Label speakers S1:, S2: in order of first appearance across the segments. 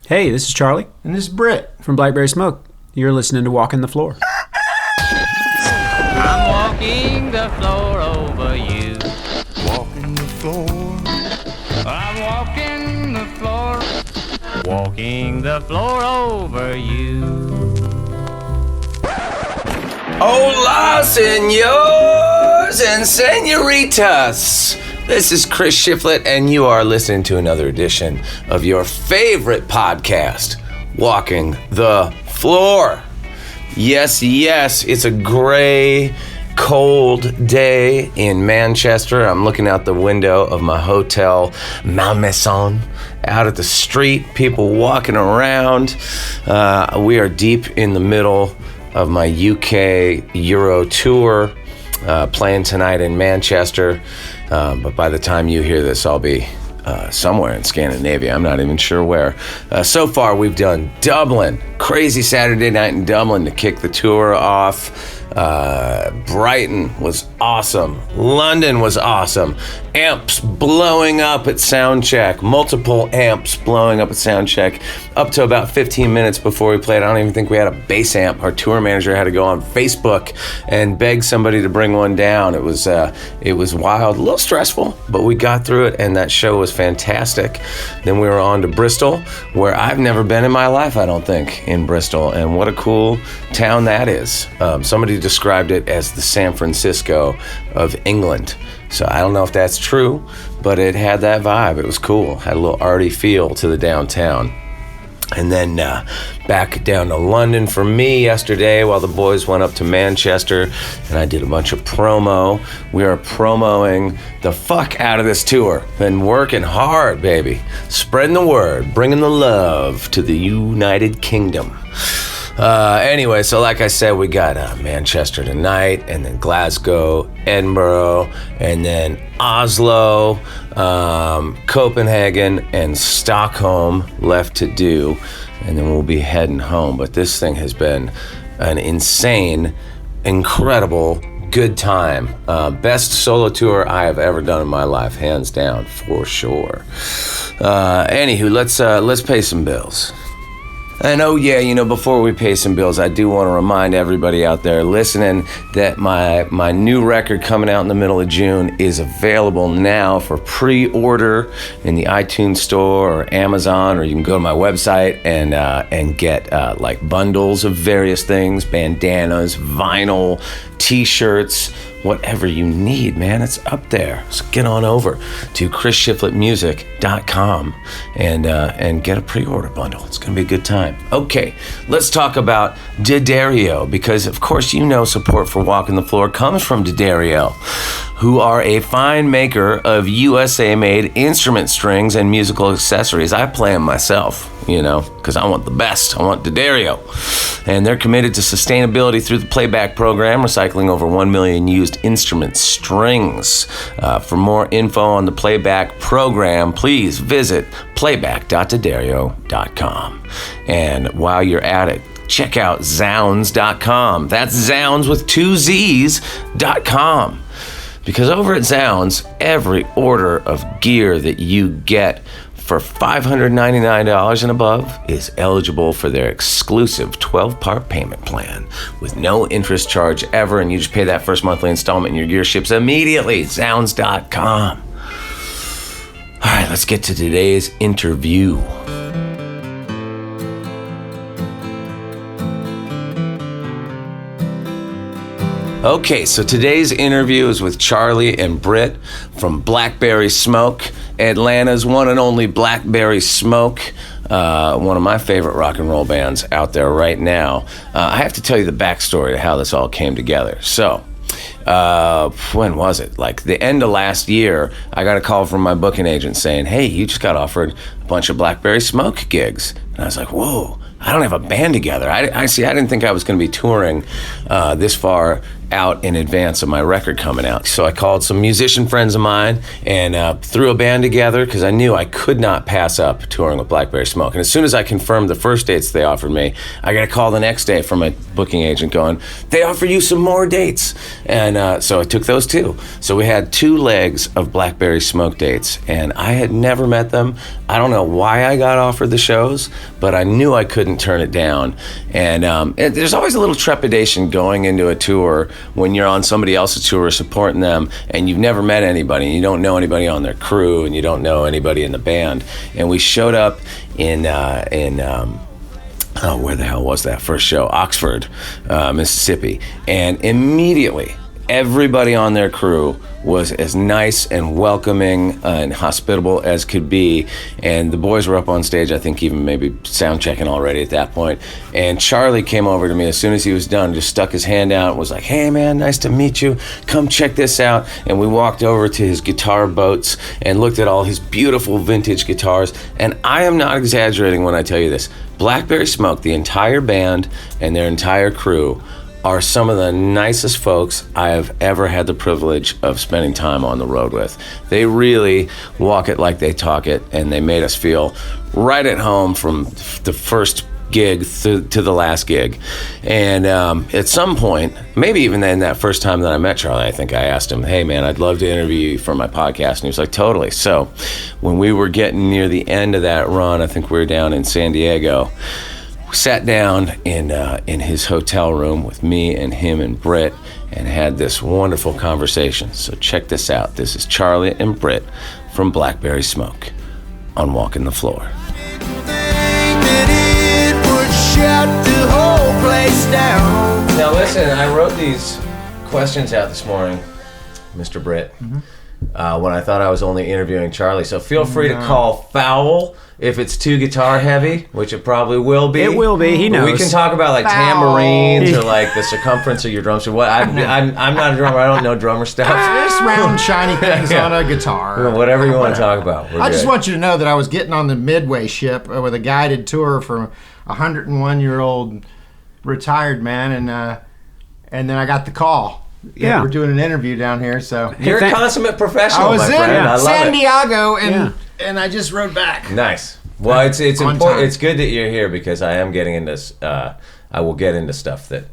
S1: Hey, this is Charlie
S2: And this is Brit.
S1: from Blackberry Smoke. You're listening to Walking the Floor.
S3: I'm walking the floor over you.
S4: Walking the floor.
S3: I'm walking the floor. Walking the floor over you.
S5: Hola, senors and senoritas. This is Chris Shiflett, and you are listening to another edition of your favorite podcast, Walking the Floor. Yes, it's a gray, cold day in Manchester. I'm looking out the window of my hotel, Malmaison, out at the street, people walking around. We are deep in the middle of my UK Euro tour, playing tonight in Manchester. But by the time you hear this, I'll be somewhere in Scandinavia. I'm not even sure where. So far, we've done Dublin. Crazy Saturday night in Dublin to kick the tour off. Brighton was awesome. London was awesome. Amps blowing up at soundcheck. Multiple amps blowing up at soundcheck. Up to about 15 minutes before we played. I don't even think we had a bass amp. Our tour manager had to go on Facebook and beg somebody to bring one down. It was wild, a little stressful, but we got through it, and that show was fantastic. Then we were on to Bristol, where I've never been in my life, I don't think, in Bristol, and what a cool town that is. Somebody described it as the San Francisco of England. So I don't know if that's true, but it had that vibe. It was cool. Had a little arty feel to the downtown. And then back down to London for me yesterday while the boys went up to Manchester, and I did a bunch of promo. We are promoing the fuck out of this tour. Been working hard, baby. Spreading the word, bringing the love to the United Kingdom. Anyway, so like I said, we got Manchester tonight, and then Glasgow, Edinburgh, and then Oslo, Copenhagen, and Stockholm left to do, and then we'll be heading home. But this thing has been an insane, incredible, good time. Best solo tour I have ever done in my life, hands down, for sure. Anywho, let's pay some bills. And before we pay some bills, I do want to remind everybody out there listening that my new record coming out in the middle of June is available now for pre-order in the iTunes store or Amazon, or you can go to my website and get like bundles of various things, bandanas, vinyl, t-shirts, whatever you need, man. It's up there. So get on over to chrisshiflettmusic.com and get a pre-order bundle. It's going to be a good time. Okay, let's talk about D'Addario, because of course you know support for Walking the Floor comes from D'Addario, who are a fine maker of USA-made instrument strings and musical accessories. I play them myself, because I want the best. I want D'Addario. And they're committed to sustainability through the playback program, recycling over 1 million used instrument strings. For more info on the playback program, please visit playback.daddario.com. And while you're at it, check out zounds.com. That's Zounds with 2 Z's.com. Because over at Zounds, every order of gear that you get for $599 and above is eligible for their exclusive 12-part payment plan with no interest charge ever, and you just pay that first monthly installment and your gear ships immediately. Zounds.com. All right, let's get to today's interview. Okay, so today's interview is with Charlie and Brit from Blackberry Smoke, Atlanta's one and only Blackberry Smoke, one of my favorite rock and roll bands out there right now. I have to tell you the backstory to how this all came together. So, when was it? Like the end of last year, I got a call from my booking agent saying, hey, you just got offered a bunch of Blackberry Smoke gigs. And I was like, whoa. I don't have a band together. I didn't think I was going to be touring this far out in advance of my record coming out. So I called some musician friends of mine and threw a band together because I knew I could not pass up touring with Blackberry Smoke. And as soon as I confirmed the first dates they offered me, I got a call the next day from a booking agent going, they offer you some more dates. And so I took those too. So we had 2 legs of Blackberry Smoke dates, and I had never met them. I don't know why I got offered the shows, but I knew I couldn't turn it down. And there's always a little trepidation going into a tour when you're on somebody else's tour supporting them and you've never met anybody, and you don't know anybody on their crew, and you don't know anybody in the band. And we showed up in where the hell was that first show? Oxford, Mississippi. And immediately, everybody on their crew was as nice and welcoming and hospitable as could be. And the boys were up on stage, I think even maybe sound checking already at that point. And Charlie came over to me as soon as he was done, just stuck his hand out and was like, hey man, nice to meet you. Come check this out. And we walked over to his guitar boats and looked at all his beautiful vintage guitars. And I am not exaggerating when I tell you this. Blackberry Smoke, the entire band and their entire crew, are some of the nicest folks I have ever had the privilege of spending time on the road with. They really walk it like they talk it, and they made us feel right at home from the first gig to the last gig. And at some point, maybe even then, that first time that I met Charlie, I think I asked him, hey man, I'd love to interview you for my podcast. And he was like, totally. So when we were getting near the end of that run, I think we were down in San Diego, we sat down in his hotel room with me and him and Brit and had this wonderful conversation. So check this out. This is Charlie and Brit from Blackberry Smoke on Walking the Floor. Now listen, I wrote these questions out this morning, Mr. Brit, when I thought I was only interviewing Charlie. So feel free to call foul if it's too guitar heavy, which it probably will be.
S1: It will be. He knows.
S5: We can talk about like tambourines or like the circumference of your drums or what. I'm not a drummer. I don't know drummer stuff.
S2: Just round shiny things on a guitar.
S5: Whatever you want to talk about.
S2: I just want you to know that I was getting on the Midway ship with a guided tour for a 101-year-old retired man, and then I got the call.
S1: Yeah.
S2: We're doing an interview down here, so
S5: You're a consummate professional,
S2: I was
S5: my
S2: in
S5: friend. I love
S2: San
S5: it.
S2: Diego, and I just rode back.
S5: Nice. Well, it's
S2: On
S5: important.
S2: time.
S5: It's good that you're here because I am getting into. I will get into stuff that,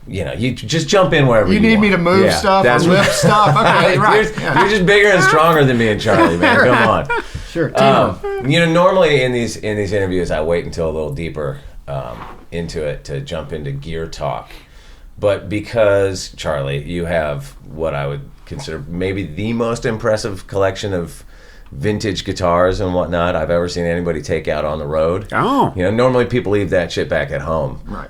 S5: you just jump in wherever you
S2: need
S5: want.
S2: me to move stuff or lift stuff? Okay, right.
S5: You're just bigger and stronger than me and Charlie, man. Come on.
S2: Sure. Teamwork.
S5: Normally in these interviews, I wait until a little deeper into it to jump into gear talk. But because, Charlie, you have what I would consider maybe the most impressive collection of vintage guitars and whatnot I've ever seen anybody take out on the road.
S1: Oh.
S5: Normally people leave that shit back at home.
S2: Right.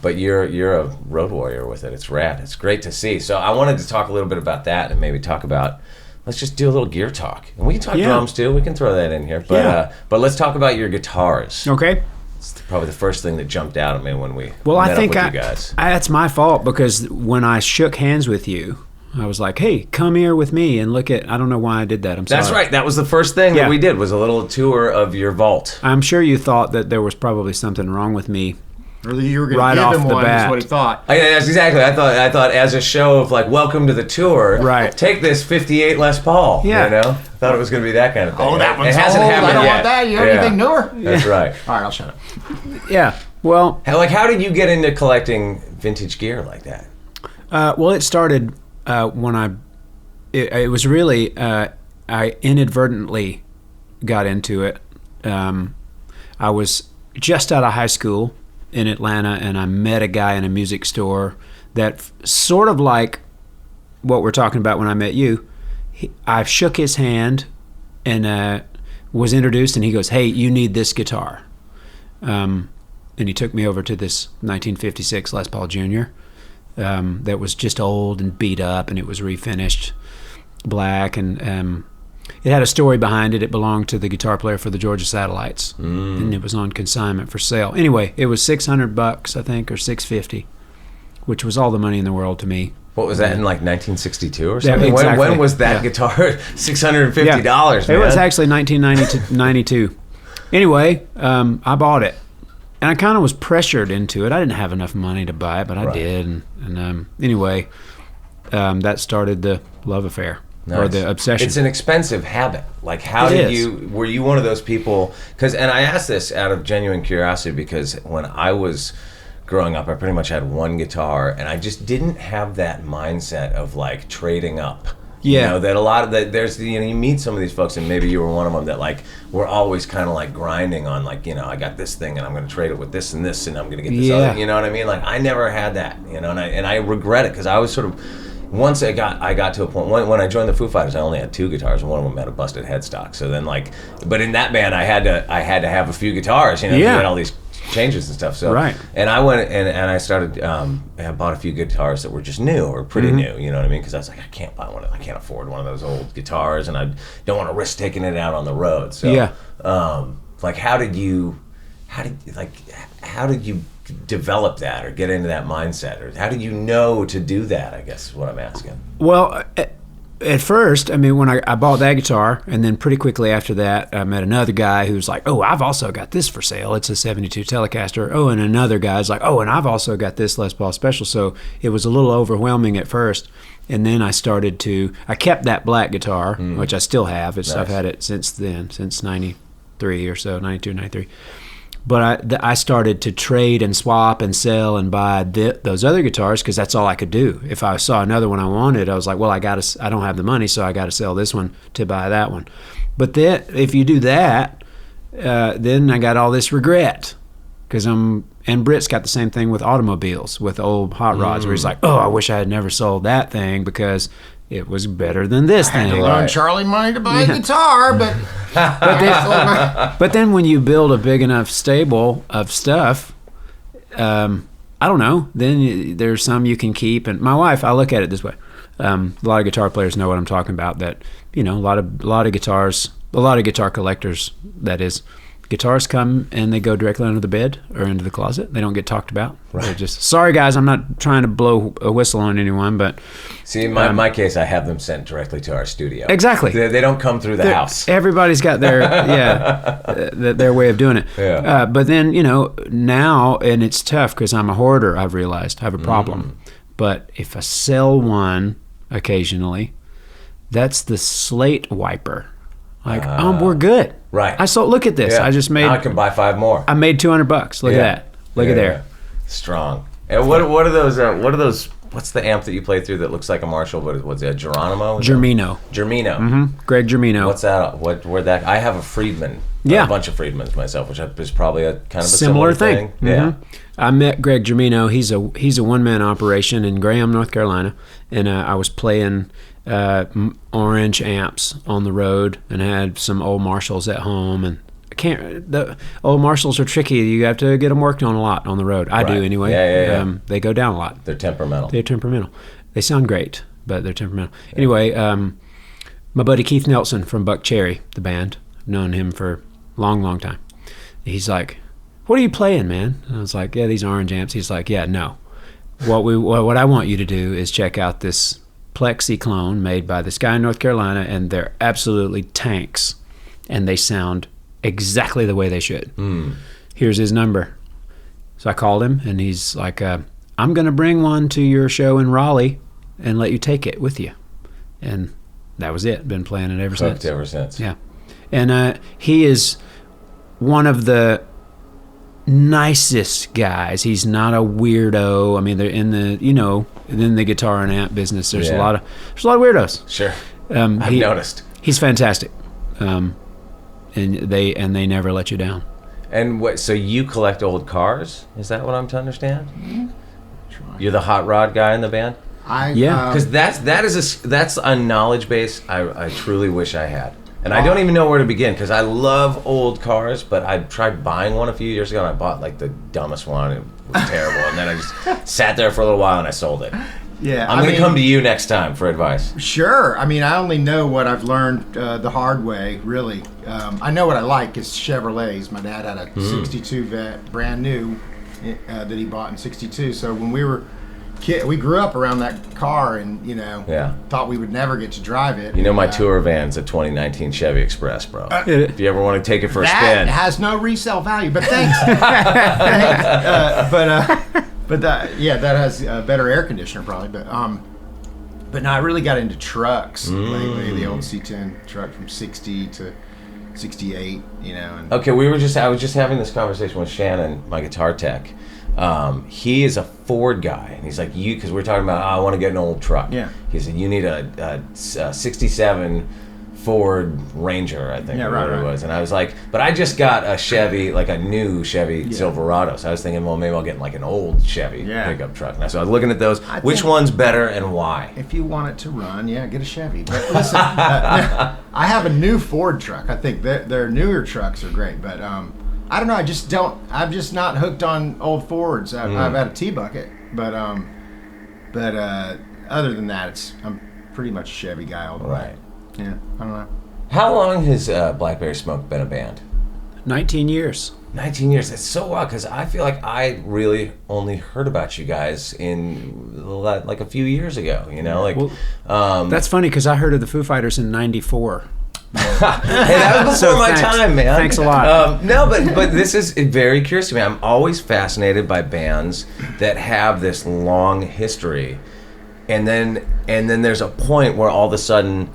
S5: But you're a road warrior with it. It's rad. It's great to see. So I wanted to talk a little bit about that and maybe talk about, let's just do a little gear talk. And we can talk drums too. We can throw that in here. But but let's talk about your guitars.
S1: Okay.
S5: It's probably the first thing that jumped out at me when we
S1: Well,
S5: met
S1: I think
S5: up with you guys.
S1: that's my fault because when I shook hands with you, I was like, hey, come here with me and look at, I don't know why I did that. I'm sorry.
S5: That's right. That was the first thing
S1: Yeah.
S5: that we did was a little tour of your vault.
S1: I'm sure you thought that there was probably something wrong with me.
S2: Or that you were going
S1: Right
S2: to
S1: off
S2: give him
S1: the
S2: one,
S1: bat.
S2: is what he thought.
S5: Yes, exactly. I thought as a show of like, welcome to the tour.
S1: Right.
S5: Take this 58 Les Paul.
S1: Yeah.
S5: I thought it was going to be that kind of thing.
S2: Oh, that one's
S5: It hasn't
S2: old.
S5: happened
S2: I don't
S5: yet.
S2: want that. You have
S5: Yeah.
S2: anything newer?
S5: That's right.
S2: All right, I'll shut up.
S1: Yeah. Well,
S5: How did you get into collecting vintage gear like that?
S1: well, it started when it was really, I inadvertently got into it. I was just out of high school in Atlanta, and I met a guy in a music store that sort of like what we're talking about when I met you. I shook his hand and was introduced, and he goes, hey, you need this guitar. And he took me over to this 1956 Les Paul Jr. That was just old and beat up, and it was refinished black, and it had a story behind it. It belonged to the guitar player for the Georgia Satellites, and it was on consignment for sale. Anyway, it was $600, I think, or $650, which was all the money in the world to me.
S5: What was that in like 1962 or
S1: Yeah,
S5: something?
S1: exactly.
S5: When was that guitar? $650, man.
S1: It was actually 1992. Anyway, I bought it, and I kind of was pressured into it. I didn't have enough money to buy it, but I did. And anyway, that started the love affair.
S5: Nice.
S1: Or the obsession.
S5: It's an expensive habit. Like, how were you one of those people? And I asked this out of genuine curiosity, because when I was growing up, I pretty much had one guitar, and I just didn't have that mindset of like trading up.
S1: Yeah.
S5: You know, that a lot of that, there's, you know, you meet some of these folks, and maybe you were one of them, that like were always kind of like grinding on, like, you know, I got this thing and I'm going to trade it with this and this, and I'm going to get this other, you know what I mean? Like, I never had that, you know, and I regret it, because I was sort of, once I got to a point when I joined the Foo Fighters, I only had 2 guitars, and one of them had a busted headstock. So then, like, but in that band, I had to have a few guitars, you know, to get all these changes and stuff. So and I went and I started. I bought a few guitars that were just new or pretty new, you know what I mean? Because I was like, I can't buy one. I can't afford one of those old guitars, and I don't want to risk taking it out on the road. So like, how did you develop that, or get into that mindset, or how did you know to do that, I guess is what I'm asking.
S1: Well, at first, I mean, when I bought that guitar, and then pretty quickly after that, I met another guy who's like, oh, I've also got this for sale. It's a 72 Telecaster. Oh, and another guy's like, oh, and I've also got this Les Paul Special. So it was a little overwhelming at first. And then I kept that black guitar, which I still have. I've had it since then, since 93 or so, 92, 93. But I started to trade and swap and sell and buy those other guitars, because that's all I could do. If I saw another one I wanted, I was like, well, I don't have the money, so I got to sell this one to buy that one. But then if you do that, then I got all this regret, because and Brit's got the same thing with automobiles, with old hot rods, where he's like, oh, I wish I had never sold that thing, because it was better than this thing.
S2: I had to loan Charlie money to buy a guitar, but
S1: but then when you build a big enough stable of stuff, I don't know, then there's some you can keep. And my wife, I look at it this way. A lot of guitar players know what I'm talking about, that, you know, a lot of guitar collectors, that is, guitars come and they go directly under the bed or into the closet. They don't get talked about. They're just, sorry guys, I'm not trying to blow a whistle on anyone, but
S5: see, in my case, I have them sent directly to our studio.
S1: Exactly.
S5: They don't come through the house.
S1: Everybody's got their their way of doing it.
S5: Yeah.
S1: But then, you know, now, and it's tough because I'm a hoarder, I've realized I have a problem. But if I sell one occasionally, that's the slate wiper. Like, we're good.
S5: Right.
S1: Look at this.
S5: Yeah.
S1: I just made.
S5: Now I can buy 5 more.
S1: I made $200. Look at that. Look at there.
S5: Strong. And what are those? What's the amp that you play through that looks like a Marshall? What's it? A Geronimo?
S1: Germino.
S5: Germino.
S1: Greg Germino.
S5: What's that? Where'd that? I have a Friedman.
S1: Yeah.
S5: A bunch of Friedmans myself, which is probably a kind of a
S1: similar thing.
S5: Yeah.
S1: I met Greg Germino. He's a one-man operation in Graham, North Carolina, and I was playing orange amps on the road, and had some old Marshalls at home, and the old Marshalls are tricky. You have to get them worked on a lot on the road. I do anyway.
S5: Yeah.
S1: They go down a lot.
S5: They're temperamental.
S1: They sound great, but they're temperamental. Anyway, my buddy Keith Nelson from Buck Cherry, the band, I've known him for a long time. He's like, what are you playing, man? And I was like, yeah, these orange amps. He's like, yeah, no. What I want you to do is check out this Plexi clone made by this guy in North Carolina, and they're absolutely tanks, and they sound exactly the way they should. Here's his number. So I called him, and he's like, I'm going to bring one to your show in Raleigh and let you take it with you. And that was it. Been playing it ever since.
S5: Ever since.
S1: Yeah. And he is one of the nicest guys. He's not a weirdo. I mean, they're in the guitar and amp business. There's a lot of weirdos.
S5: Sure. I've noticed.
S1: He's fantastic. And they never let you down.
S5: And so you collect old cars? Is that what I'm to understand? You're the hot rod guy in the band? Because that's a knowledge base I truly wish I had. And I don't even know where to begin, because I love old cars, but I tried buying one a few years ago, and I bought like the dumbest one. It was terrible. And then I just sat there for a little while and I sold it.
S2: Yeah,
S5: I'm going to come to you next time for advice.
S2: Sure. I mean, I only know what I've learned the hard way, really. I know what I like is Chevrolets. My dad had a 62 Vet, brand new, that he bought in 62. So when we were kid. We grew up around that car, and
S5: Yeah.
S2: thought we would never get to drive it.
S5: You know, my
S2: And,
S5: tour van's a 2019 Chevy Express, bro. If you ever want to take it for a
S2: that
S5: spin.
S2: has no resale value, but thanks. Yeah, that has a better air conditioner probably. But no, I really got into trucks lately. The old C10 truck from 60 to 68, And
S5: Okay, I was just having this conversation with Shannon, my guitar tech. He is a Ford guy, and he's like, because we're talking about, I want to get an old truck.
S2: Yeah.
S5: He said, you need a 67 Ford Ranger, I think,
S2: Yeah,
S5: or
S2: right,
S5: whatever it
S2: right.
S5: was. And I was like, but I just got a Chevy, like a new Chevy Silverado. So I was thinking, well, maybe I'll get like an old Chevy pickup truck. And so I was looking at those. Which one's better and why?
S2: if you want it to run, get a Chevy. But listen, I have a new Ford truck. I think their newer trucks are great, but I don't know. I'm just not hooked on old Fords. I've had a T-Bucket, but other than that, I'm pretty much a Chevy guy all the way. Yeah, I don't know.
S5: How long has Blackberry Smoke been a band?
S1: 19 years.
S5: 19 years. That's so wild, because I feel like I really only heard about you guys in like a few years ago.
S1: That's funny because I heard of the Foo Fighters in '94.
S5: Hey, that was before my
S1: thanks.
S5: time, man.
S1: Thanks a lot.
S5: No, but this is very curious to me. I'm always fascinated by bands that have this long history, and then there's a point where all of a sudden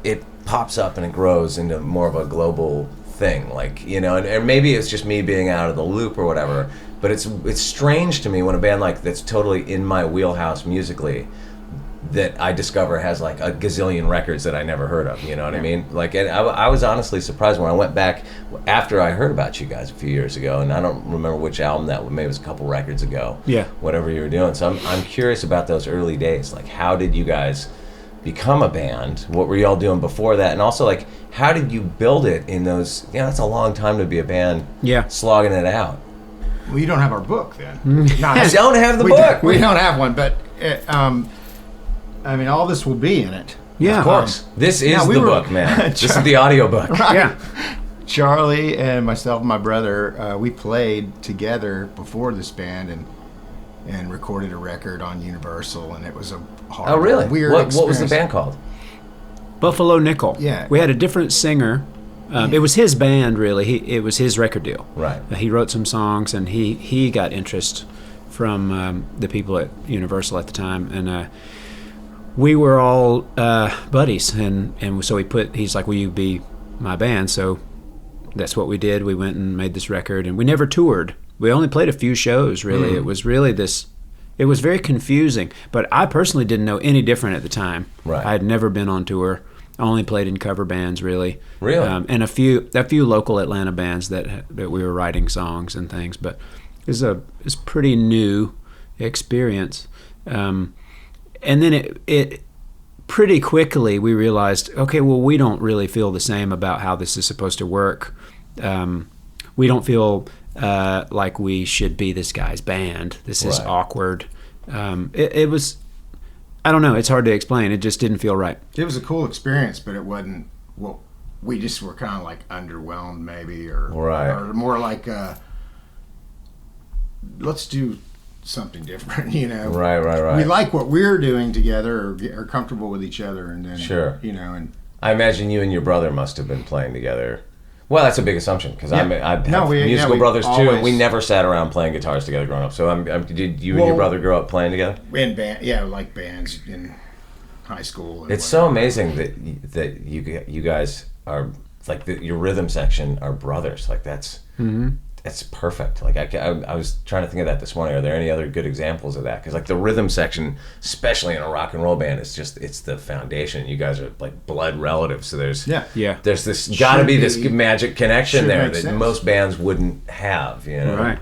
S5: it pops up and it grows into more of a global thing, and maybe it's just me being out of the loop or whatever. But it's strange to me when a band like that's totally in my wheelhouse musically, that I discover has like a gazillion records that I never heard of. You know what I mean? And I was honestly surprised when I went back after I heard about you guys a few years ago, and I don't remember which album that was. Maybe it was a couple records ago.
S1: Yeah.
S5: Whatever you were doing. So I'm curious about those early days. Like, how did you guys become a band? What were y'all doing before that? And also, like, how did you build it in those? That's a long time to be a band.
S1: Yeah.
S5: Slogging it out.
S2: Well, you don't have our book then. No,
S5: I don't have the book.
S2: We don't have one, but all this will be in it.
S1: Yeah.
S5: Of course. This is the book, man. This is the audio book.
S2: Right.
S1: Yeah.
S2: Charlie and myself and my brother, we played together before this band and recorded a record on Universal, and it was a hard,
S5: Oh, really?
S2: weird
S5: What was the
S2: experience.
S5: band called?
S1: Buffalo Nickel.
S2: Yeah.
S1: We had a different singer. It was his band, really. It was his record deal.
S5: Right.
S1: He wrote some songs, and he got interest from the people at Universal at the time, and we were all buddies, and so he's like, will you be my band? So that's what we did. We went and made this record, and we never toured. We only played a few shows, really. It was really it was very confusing, but I personally didn't know any different at the time.
S5: Right.
S1: I had never been on tour. I only played in cover bands, really.
S5: Really?
S1: And a few local Atlanta bands that we were writing songs and things, but it's pretty new experience. And then it pretty quickly we realized, okay, well, we don't really feel the same about how this is supposed to work. We don't feel like we should be this guy's band. This is
S5: Right.
S1: awkward. It was, I don't know, it's hard to explain. It just didn't feel right.
S2: It was a cool experience, but it wasn't. Well, we just were kind of like underwhelmed, maybe, or more like, let's do something different,
S5: Right.
S2: We like what we're doing together, or are comfortable with each other, and then
S5: Sure.
S2: and
S5: I imagine you and your brother must have been playing together. Well, that's a big assumption, because I have musical
S2: we
S5: brothers too, and
S2: always-
S5: we never sat around playing guitars together growing up. So did you and your brother grow up playing together?
S2: in band, like bands in high school. And
S5: It's so amazing that you guys are like your rhythm section are brothers. Like that's perfect. Like I was trying to think of that this morning. Are there any other good examples of that? Because like the rhythm section, especially in a rock and roll band, it's the foundation. You guys are like blood relatives. So there's
S1: Yeah.
S5: there's this got to be this
S2: be-
S5: magic connection
S2: should
S5: there
S2: make
S5: that
S2: sense.
S5: most bands wouldn't have.
S1: Right.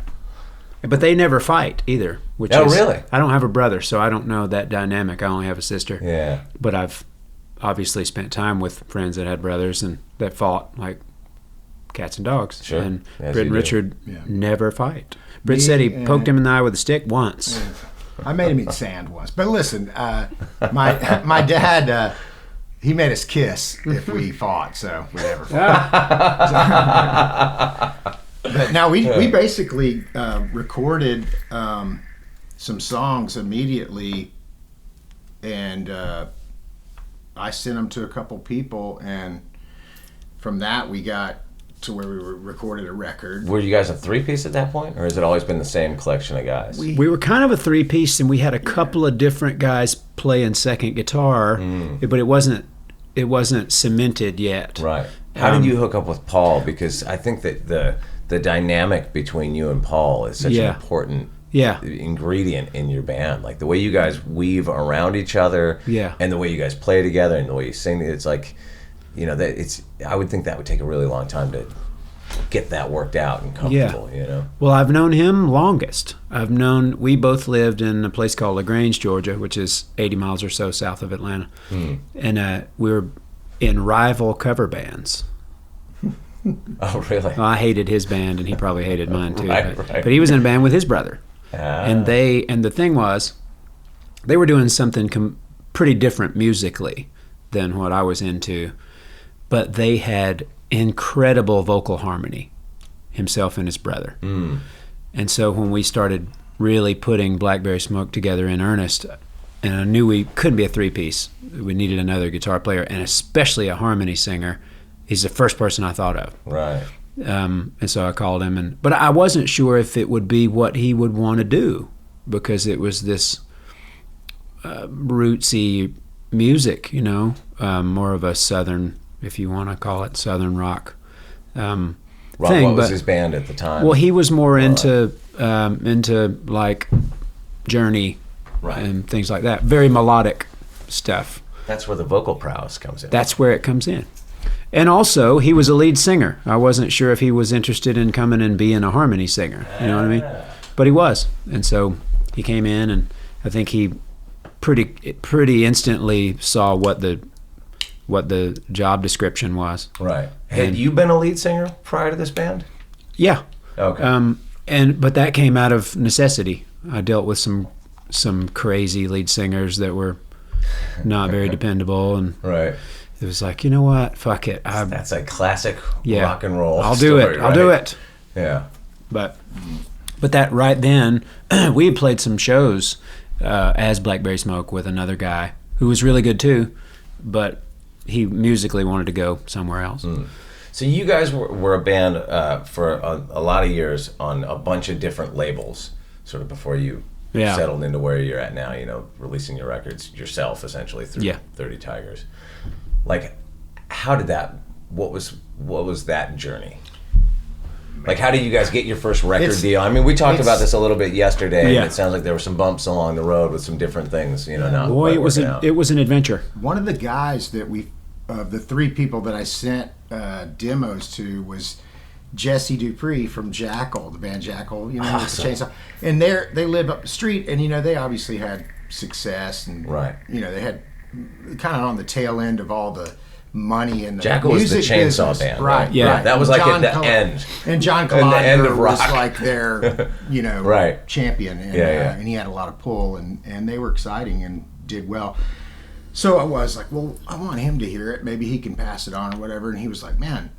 S1: But they never fight either.
S5: Oh, really?
S1: I don't have a brother, so I don't know that dynamic. I only have a sister.
S5: Yeah.
S1: But I've obviously spent time with friends that had brothers and that fought like cats and dogs.
S5: Sure.
S1: And
S5: As
S1: Britt and
S5: you do.
S1: Richard
S2: Yeah.
S1: never fight. Britt said he poked him in the eye with a stick once.
S2: I made him eat sand once. But listen, my dad, he made us kiss if we fought, so we never fought. But now we basically recorded some songs immediately, and I sent them to a couple people, and from that we got to where we recorded a record.
S5: Were you guys a three-piece at that point, or has it always been the same collection of guys?
S1: We were kind of a three-piece, and we had a couple of different guys playing second guitar, but it wasn't cemented yet.
S5: Right. How did you hook up with Paul? Because I think that the dynamic between you and Paul is such an important ingredient in your band. Like the way you guys weave around each other, and the way you guys play together, and the way you sing. It's like, you know, that it's. I would think that would take a really long time to get that worked out and comfortable. You know.
S1: Well, I've known him longest. We both lived in a place called LaGrange, Georgia, which is 80 miles or so south of Atlanta, and we were in rival cover bands.
S5: Oh, really?
S1: Well, I hated his band, and he probably hated mine too.
S5: Right.
S1: But he was in a band with his brother, and the thing was, they were doing something pretty different musically than what I was into, but they had incredible vocal harmony, himself and his brother. And so when we started really putting Blackberry Smoke together in earnest, and I knew we couldn't be a three-piece, we needed another guitar player, and especially a harmony singer. He's the first person I thought of.
S5: Right.
S1: And so I called him, but I wasn't sure if it would be what he would want to do, because it was this rootsy music, you know, more of a southern, if you want to call it southern rock thing.
S5: What was his band at the time?
S1: Well, he was more into like Journey, and things like that. Very melodic stuff.
S5: That's where the vocal prowess comes in.
S1: That's where it comes in. And also, he was a lead singer. I wasn't sure if he was interested in coming and being a harmony singer. You know what I mean? But he was. And so he came in, and I think he pretty instantly saw what the job description was.
S5: Right. Had you been a lead singer prior to this band?
S1: Yeah.
S5: Okay.
S1: But that came out of necessity. I dealt with some crazy lead singers that were not very dependable, and
S5: right.
S1: It was like, you know what? Fuck it.
S5: That's a classic rock and roll.
S1: I'll do it. I'll do it.
S5: Yeah.
S1: But that right then, we had played some shows as Blackberry Smoke with another guy who was really good too, but he musically wanted to go somewhere else.
S5: So you guys were a band for a lot of years on a bunch of different labels, sort of before you settled into where you're at now, you know, releasing your records yourself essentially through 30 Tigers. Like, how did that? What was that journey? Like, how did you guys get your first record deal? I mean, we talked about this a little bit yesterday, and it sounds like there were some bumps along the road with some different things, you know.
S1: Boy, it was an adventure.
S2: One of the guys that the three people that I sent demos to was Jesse Dupree from Jackal, the band Jackal, you know, with the chainsaw. And they live up the street, and you know, they obviously had success, and you know, they had kind of on the tail end of all the money and the
S5: Jackal
S2: music
S5: was the chainsaw
S2: business.
S5: band,
S2: right?
S1: Yeah,
S5: that was like at the end.
S2: And John
S5: and the end of
S2: Colodner
S5: rock
S2: was like their, you know, champion, and and he had a lot of pull, and they were exciting and did well. So I was like, well, I want him to hear it. Maybe he can pass it on or whatever. And he was like, man,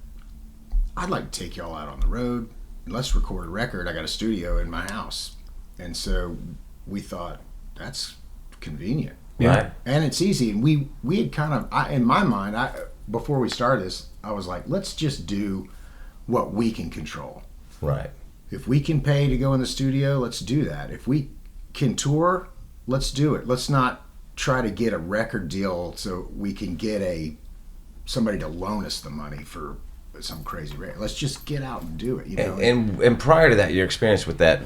S2: I'd like to take y'all out on the road. Let's record a record. I got a studio in my house. And so we thought, that's convenient.
S5: Right.
S2: And it's easy. And we had kind of, in my mind, before we started this, I was like, let's just do what we can control.
S5: Right.
S2: If we can pay to go in the studio, let's do that. If we can tour, let's do it. Let's not try to get a record deal so we can get somebody to loan us the money for some crazy rate. Let's just get out and do it. You know.
S5: And prior to that, your experience with that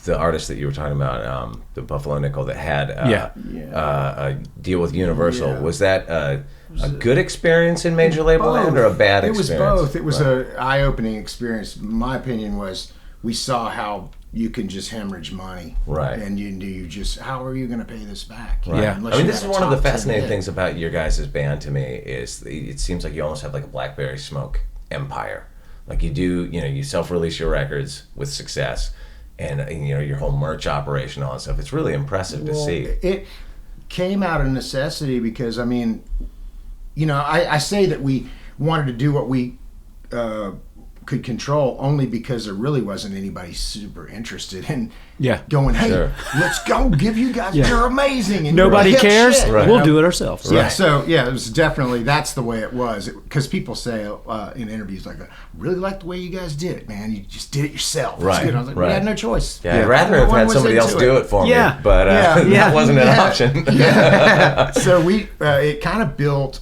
S5: the artist that you were talking about, the Buffalo Nickel that had a deal with Universal, was that a good experience in major label land or a bad experience?
S2: It was both. It was an eye-opening experience. My opinion was we saw how you can just hemorrhage money,
S5: right?
S2: And you just, how are you going to pay this back?
S5: Right. Yeah, I mean, this is one of the fascinating things about your guys' band to me is it seems like you almost have like a Blackberry Smoke empire. Like you do, you know, you self-release your records with success, and you know, your whole merch operation, all that stuff. It's really impressive to see.
S2: It came out of necessity because, I mean, you know, I say that we wanted to do what we could control, only because there really wasn't anybody super interested in
S1: Yeah.
S2: going, hey,
S5: Sure.
S2: let's go give you guys, you're amazing. And
S1: Nobody
S2: you're a hip
S1: cares.
S2: shit,
S5: Right.
S1: We'll do it ourselves.
S2: Yeah, so it was definitely, that's the way it was. Because people say in interviews like, I really like the way you guys did it, man. You just did it yourself. It's
S5: Right,
S2: good. I was like,
S5: right.
S2: we had no choice.
S5: Yeah, I'd rather have
S2: No one
S5: had
S2: was
S5: somebody else
S2: into
S5: do it for
S1: Yeah.
S5: me, but that wasn't an option.
S2: So it kind of built,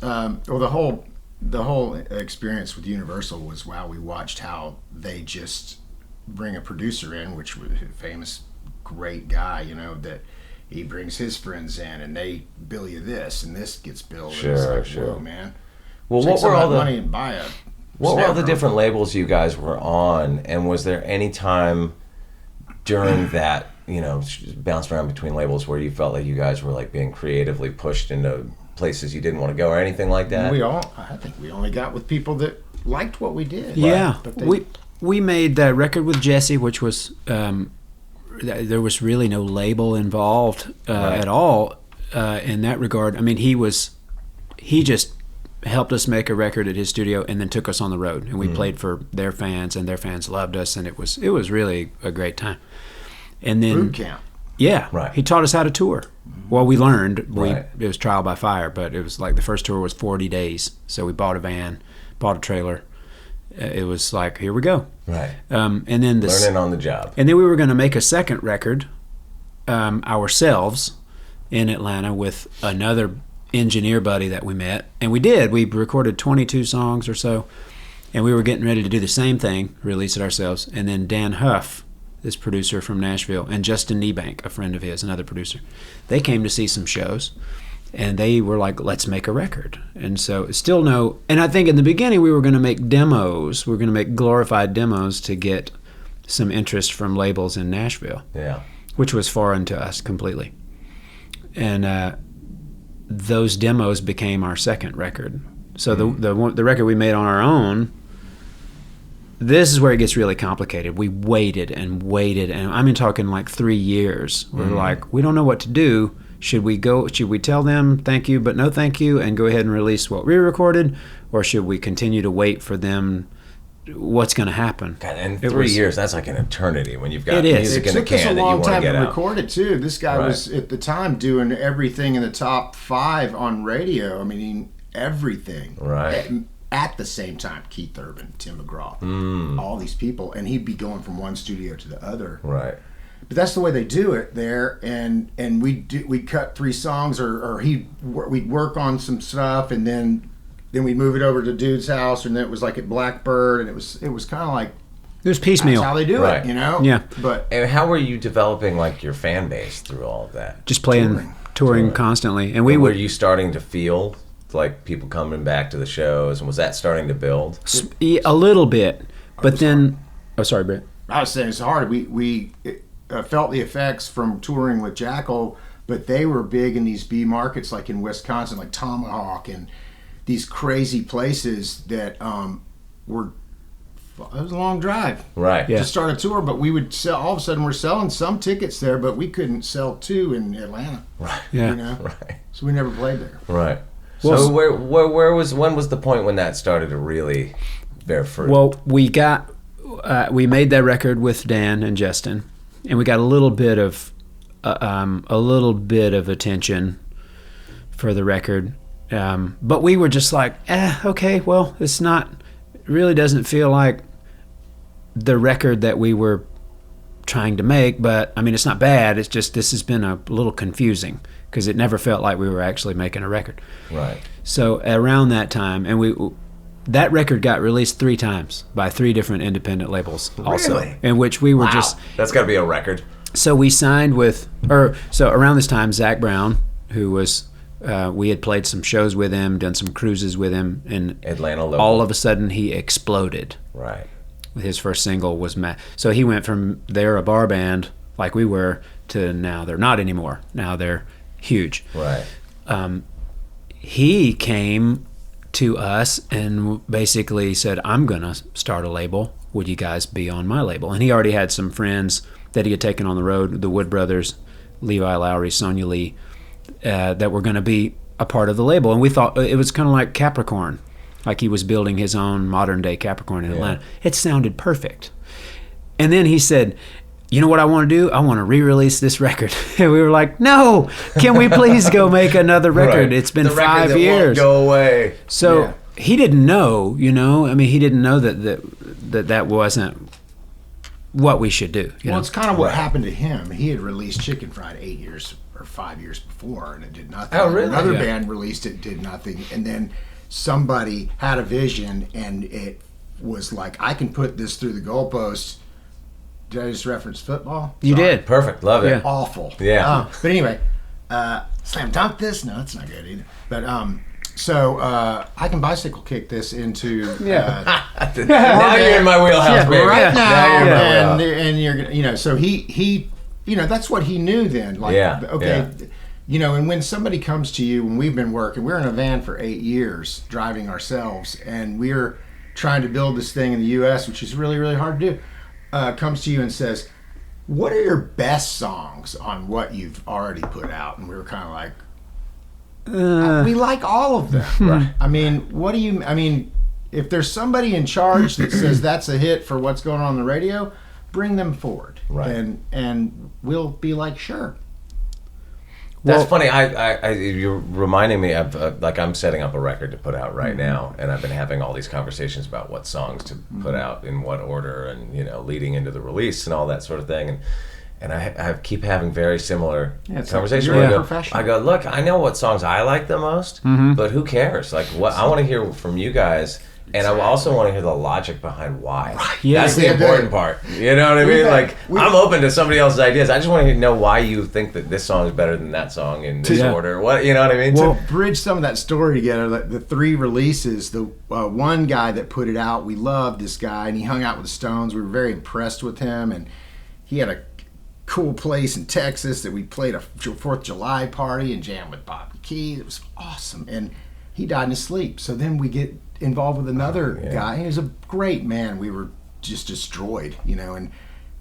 S2: the whole experience with Universal was, wow, we watched how they just bring a producer in, which was a famous, great guy, that he brings his friends in and they bill you this and this gets billed.
S5: Sure,
S2: and it's like,
S5: sure.
S2: whoa, man.
S5: Well,
S2: Take
S5: what
S2: some
S5: were
S2: of
S5: all
S2: that
S5: the
S2: money and buy a
S5: what were all the
S2: snare
S5: different
S2: drum.
S5: labels you guys were on, and was there any time during that, bouncing around between labels where you felt like you guys were like being creatively pushed into places you didn't want to go or anything like that?
S2: I think we only got with people that liked what we did.
S1: Yeah,
S2: But they,
S1: we made that record with Jesse, which was there was really no label involved at all in that regard. I mean, he just helped us make a record at his studio and then took us on the road, and we played for their fans, and their fans loved us, and it was really a great time. And then
S2: boot camp.
S1: yeah,
S5: Right.
S1: he taught us how to tour. Well, we learned.
S5: Right.
S1: It was trial by fire, but it was like the first tour was 40 days. So we bought a van, bought a trailer. It was like, here we go.
S5: Right.
S1: And then
S5: Learning on the job.
S1: and then we were going to make a second record ourselves in Atlanta with another engineer buddy that we met, and we did. We recorded 22 songs or so, and we were getting ready to do the same thing, release it ourselves. And then Dan Huff, this producer from Nashville, and Justin Niebank, a friend of his, another producer, they came to see some shows, and they were like, let's make a record. And so still no, and I think in the beginning we were going to make demos. We were going to make glorified demos to get some interest from labels in Nashville,
S5: Yeah.
S1: which was foreign to us completely. And those demos became our second record. So the record we made on our own, this is where it gets really complicated. We waited and waited, and I'm talking like 3 years. We're like, we don't know what to do. Should we tell them thank you but no thank you and go ahead and release what we recorded, or should we continue to wait for them? What's going to happen?
S5: God, and
S1: It
S5: 3
S1: was-
S5: years, that's like an eternity when you've got
S1: It is.
S5: music
S2: It
S5: in the
S2: took us a
S5: can that you
S2: long
S5: want to
S2: time
S5: get
S2: to
S5: out.
S2: record it too. This guy
S5: Right.
S2: was at the time doing everything in the top 5 on radio. I mean, everything.
S5: Right.
S2: At the same time, Keith Urban, Tim McGraw, all these people, and he'd be going from one studio to the other.
S5: Right.
S2: But that's the way they do it there, and we'd cut 3 songs, or we'd work on some stuff, and then we'd move it over to dude's house, and then it was like at Blackbird, and it was kind of like
S1: It was
S2: that's
S1: piecemeal.
S2: how they do
S5: Right.
S2: it,
S1: Yeah.
S2: But
S5: And how were you developing like your fan base through all of that?
S1: Just playing, touring constantly. And we
S5: Were
S1: would
S5: you starting to feel like people coming back to the shows, and was that starting to build?
S1: a little bit. But then, oh, sorry, Britt.
S2: I was saying it's hard. We felt the effects from touring with Jackal, but they were big in these B markets, like in Wisconsin, like Tomahawk, and these crazy places that were. It was a long drive
S5: Right.
S1: Yeah.
S2: to start a tour, but we would sell. All of a sudden, we're selling some tickets there, but we couldn't sell 2 in Atlanta.
S5: Right.
S1: Yeah.
S2: You know,
S5: Right.
S2: so we never played there.
S5: Right.
S1: Well,
S5: So when was the point when that started to really bear fruit?
S1: Well, we made that record with Dan and Justin, and we got a little bit of attention for the record, but we were just like, okay, well, it really doesn't feel like the record that we were trying to make, but I mean, it's not bad. It's just this has been a little confusing because it never felt like we were actually making a record.
S5: right.
S1: So around that time, and that record got released 3 times by 3 different independent labels, also,
S2: Really?
S1: in which we were just.
S5: That's got to be a record.
S1: So we signed with, so around this time, Zach Brown, who was, we had played some shows with him, done some cruises with him, and
S5: Atlanta local.
S1: all of a sudden he exploded.
S5: Right.
S1: His first single was so he went from they're a bar band like we were to now they're not anymore. Now they're huge.
S5: Right.
S1: He came to us and basically said, I'm going to start a label. Would you guys be on my label? And he already had some friends that he had taken on the road, the Wood Brothers, Levi Lowry, Sonia Lee, that were going to be a part of the label. And we thought it was kind of like Capricorn. like he was building his own modern day Capricorn in Atlanta. It sounded perfect. And then he said, you know what I want to do? I want to re-release this record. And we were like, no, can we please go make another record? It's been
S5: the
S1: 5
S5: record
S1: years.
S5: That won't go away.
S1: So he didn't know, you know, I mean, he didn't know that wasn't what we should do. You know?
S2: It's kind of what happened to him. He had released Chicken Fried 8 years or 5 years before, and it did nothing.
S5: Oh, really?
S2: Another band released it, did nothing, and then somebody had a vision, and it was like, I can put this through the goalposts. Did I just reference football?
S1: You did.
S5: Perfect. Love it.
S1: Yeah.
S2: Awful.
S5: Yeah.
S2: But anyway, slam dunk this? No, that's not good either. But so I can bicycle kick this into
S5: Now you're in my wheelhouse, baby.
S2: right now,
S5: Now you're in my wheelhouse.
S2: and you're gonna, you know. So he, you know, that's what he knew then. Like, okay, you know. And when somebody comes to you, when we've been working, we're in a van for 8 years driving ourselves, and we're trying to build this thing in the U.S., which is really, really hard to do. Comes to you and says, what are your best songs on what you've already put out? And we were kind of like, we like all of them. Right. I mean, if there's somebody in charge that says that's a hit for what's going on the radio, bring them forward.
S5: Right.
S2: And we'll be like, sure.
S5: That's funny. I you're reminding me of like I'm setting up a record to put out right now, and I've been having all these conversations about what songs to put out in what order, and you know, leading into the release and all that sort of thing. And I keep having very similar conversations.
S2: Like you're a professional.
S5: I go, look, I know what songs I like the most, but who cares? Like, what I want to hear from you guys. And I also want to hear the logic behind why.
S2: Right.
S5: That's the important part. You know what I mean? I'm open to somebody else's ideas. I just want to know why you think that this song is better than that song in this order. What, you know what I mean?
S2: Well, to bridge some of that story together, the 3 releases, the one guy that put it out, we loved this guy, and he hung out with the Stones. We were very impressed with him, and he had a cool place in Texas that we played a 4th of July party and jammed with Bobby Keys. It was awesome. And he died in his sleep. So then we get involved with another guy. He was a great man. We were just destroyed, you know, and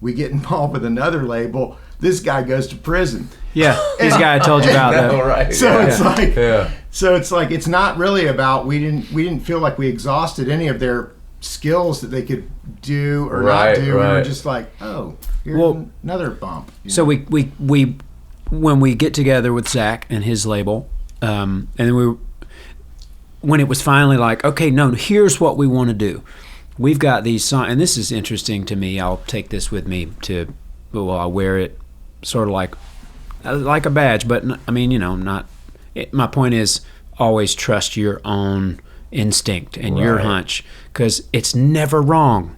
S2: we get involved with another label. This guy goes to prison.
S1: Yeah, this guy I told you about.
S5: No, right.
S2: So it's like it's not really about we didn't feel like we exhausted any of their skills that they could do or not do. We were just like, oh, here's another bump.
S1: So we when we get together with Zach and his label, and then when it was finally like, okay, no, here's what we want to do. We've got these songs, and this is interesting to me. I'll take this with me I'll wear it sort of like a badge, but I mean, you know, not. My point is always trust your own instinct and your hunch, because it's never wrong.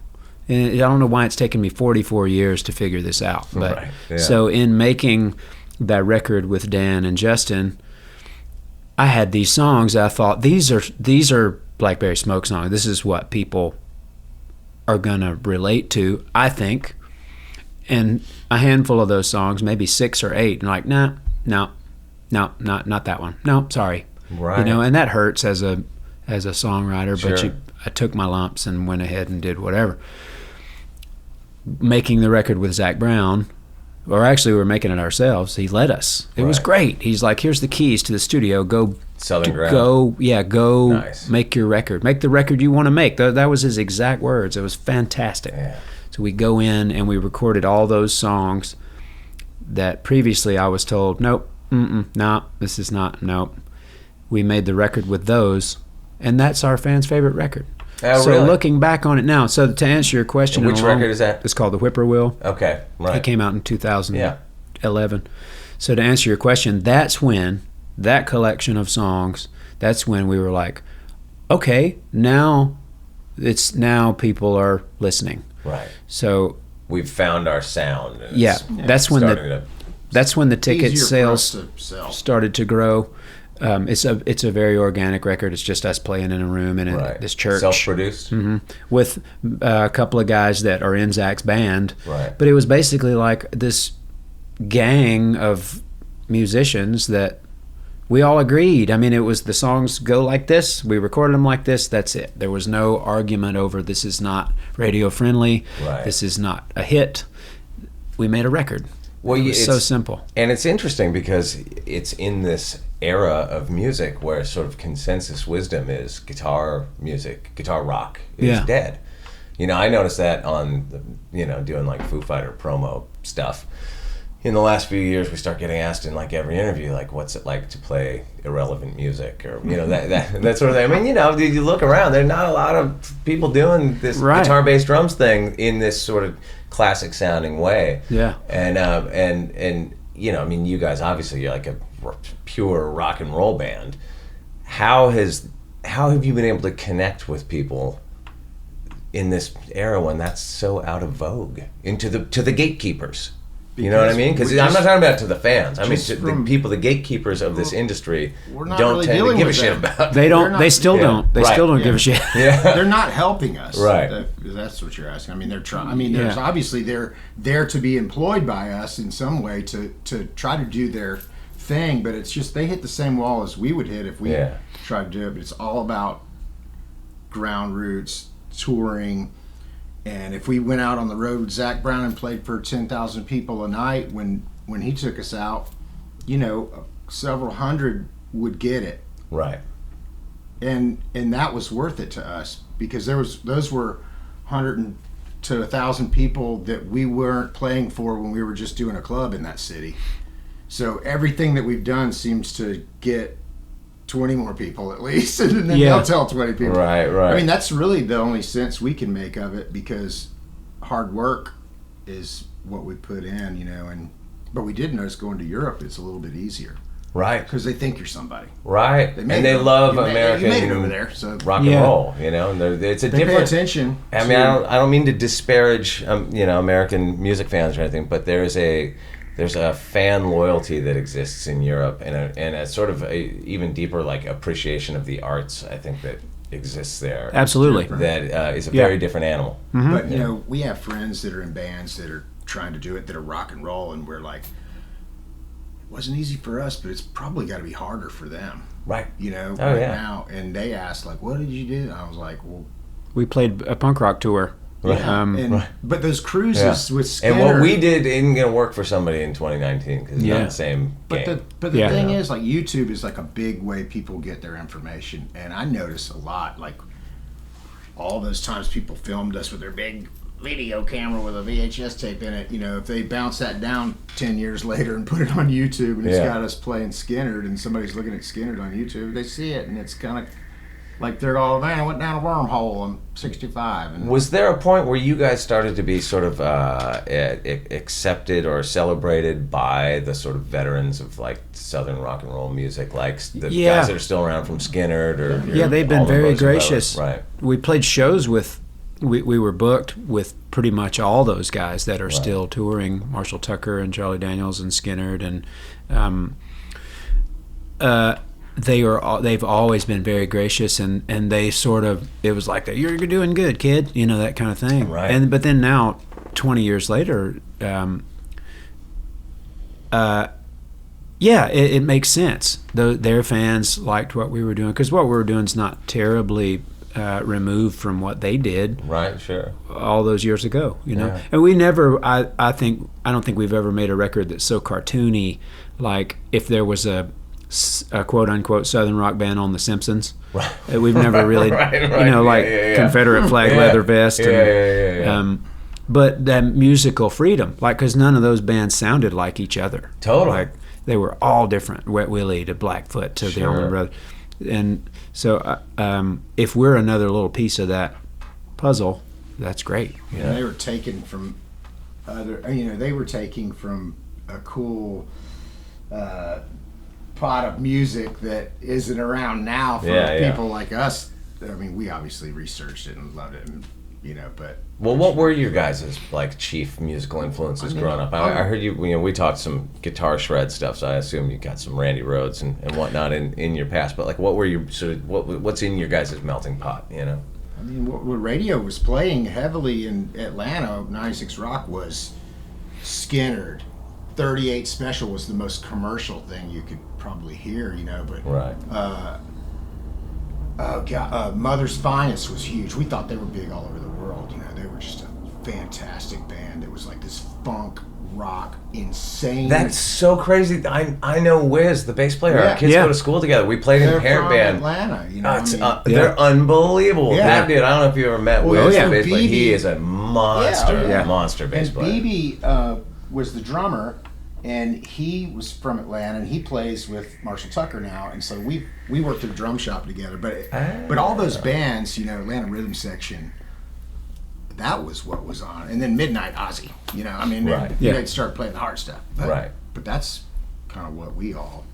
S1: And I don't know why it's taken me 44 years to figure this out. But so in making that record with Dan and Justin, I had these songs. I thought these are Blackberry Smoke songs. This is what people are gonna relate to, I think. And a handful of those songs, maybe 6 or 8, and like, no, not that one. No, sorry.
S5: Right.
S1: You know, and that hurts as a songwriter.
S5: Sure.
S1: But I took my lumps and went ahead and did whatever. Making the record with Zach Brown, or actually we were making it ourselves. He let us. It was great. He's like, here's the keys to the studio. Go
S5: Southern Ground.
S1: Go
S5: Nice.
S1: make your record. Make the record you want to make. That was his exact words. It was fantastic.
S5: Yeah.
S1: So we go in and we recorded all those songs that previously I was told, nope, no, this is not, nope. We made the record with those, and that's our fans' favorite record.
S5: Oh,
S1: so
S5: really?
S1: looking back on it now, so to answer your question,
S5: And which record is that?
S1: It's called The Whippoorwill.
S5: Okay, right.
S1: It came out in 2011. So to answer your question, that's when that collection of songs, that's when we were like, okay, now people are listening.
S5: Right.
S1: So
S5: we've found our sound. And
S1: that's when the ticket
S2: Easier for
S1: sales
S2: us to sell.
S1: started to grow. It's a very organic record. It's just us playing in a room and in this church.
S5: Self-produced?
S1: With a couple of guys that are in Zach's band.
S5: Right.
S1: But it was basically like this gang of musicians that we all agreed. I mean, it was the songs go like this. We recorded them like this. That's it. There was no argument over this is not radio friendly.
S5: Right.
S1: This is not a hit. We made a record.
S5: Well,
S1: It's so simple.
S5: And it's interesting because it's in this era of music where sort of consensus wisdom is guitar music, guitar rock is dead. I noticed that on, doing like Foo Fighter promo stuff. In the last few years, we start getting asked in like every interview, like, what's it like to play irrelevant music, or that sort of thing. I mean, you look around, there's not a lot of people doing this guitar bass drums thing in this sort of classic sounding way.
S1: Yeah.
S5: And I mean, you guys obviously you're like a pure rock and roll band. How have you been able to connect with people in this era when that's so out of vogue, to the gatekeepers? You know what I mean? Because I'm not talking about to the fans. I mean to the people, the gatekeepers of this industry, don't tend to give a shit about.
S1: They don't. They still don't. They still don't give a shit.
S2: Yeah. They're not helping us.
S5: Right.
S2: That's what you're asking. I mean, they're trying. I mean, there's obviously they're there to be employed by us in some way to try to do their thing, but it's just they hit the same wall as we would hit if we tried to do it. But it's all about ground roots, touring. And if we went out on the road with Zach Brown and played for 10,000 people a night, when he took us out, several hundred would get it.
S5: Right.
S2: And that was worth it to us because those were 100 to 1,000 people that we weren't playing for when we were just doing a club in that city. So everything that we've done seems to get 20 more people at least, and then they'll tell 20 people.
S5: Right.
S2: I mean, that's really the only sense we can make of it because hard work is what we put in, but we did notice going to Europe, it's a little bit easier.
S5: Right.
S2: Because they think you're somebody.
S5: Right. They love American
S2: you made it over there, so
S5: rock and roll, and it's a different...
S2: pay attention.
S5: I mean, I don't mean to disparage, American music fans or anything, but there's a fan loyalty that exists in Europe, and a sort of a even deeper like appreciation of the arts. I think that exists there.
S1: Absolutely,
S5: that is a very different animal.
S1: Mm-hmm.
S2: But we have friends that are in bands that are trying to do it, that are rock and roll, and we're like, it wasn't easy for us, but it's probably got to be harder for them.
S5: Right.
S2: Now. And they asked like, what did you do? And I was like, well,
S1: we played a punk rock tour.
S2: Right. But those cruises with Skinner,
S5: and what we did isn't going to work for somebody in 2019 because it's not the same game.
S2: But the thing is, like, YouTube is like a big way people get their information, and I notice a lot, like all those times people filmed us with their big video camera with a VHS tape in it. If they bounce that down 10 years later and put it on YouTube, and it's got us playing Skinner, and somebody's looking at Skinner on YouTube, they see it, and it's kind of like they're all, man, I went down a wormhole. I'm 65. And
S5: was there a point where you guys started to be sort of accepted or celebrated by the sort of veterans of like Southern rock and roll music, like the guys that are still around from Skinner?
S1: They've been very gracious.
S5: Right.
S1: We played shows with. We were booked with pretty much all those guys that are still touring, Marshall Tucker and Charlie Daniels and Skinner, and they've always been very gracious, and they sort of, it was like that, you're doing good, kid, that kind of thing.
S5: Right.
S1: But then now, 20 years later, it makes sense. Their fans liked what we were doing because what we were doing is not terribly removed from what they did.
S5: Right. Sure.
S1: All those years ago, and we never. I don't think we've ever made a record that's so cartoony. Like if there was a quote unquote Southern rock band on The Simpsons,
S5: right.
S1: We've never really, Confederate flag leather vest, but that musical freedom, because none of those bands sounded like each other.
S5: Totally.
S1: Like they were all different. Wet Willie to Blackfoot to the Allman Brothers. And so if we're another little piece of that puzzle, that's great.
S2: And they were taken from they were taking from a cool pot of music that isn't around now for people like us. I mean, we obviously researched it and loved it, and but.
S5: Well, what were your guys' chief musical influences growing up? I heard you. We talked some guitar shred stuff, so I assume you got some Randy Rhoads and whatnot in your past. But what were your what's in your guys' melting pot? I
S2: mean, what radio was playing heavily in Atlanta, 96 Rock was Skinner. 38 Special was the most commercial thing you could probably hear, but
S5: right.
S2: Mother's Finest was huge. We thought they were big all over the world. They were just a fantastic band. It was like this funk rock, insane.
S5: That's so crazy. I know Wiz, the bass player.
S2: Yeah.
S5: Our kids go to school together. We played in
S2: They're
S5: parent
S2: from
S5: band.
S2: Atlanta, you know.
S5: They're unbelievable.
S2: Yeah.
S5: That dude, I don't know if you ever met
S2: Well,
S5: Wiz,
S2: yeah.
S5: the bass player.
S2: BB
S5: He is a monster, monster bass
S2: and
S5: player.
S2: BB was the drummer, and he was from Atlanta, and he plays with Marshall Tucker now, and so we worked at a drum shop together. But all those bands, you know, Atlanta Rhythm Section, that was what was on, and then Midnight Ozzy, you know, I mean, they'd start playing the hard stuff. But that's kind of what we all.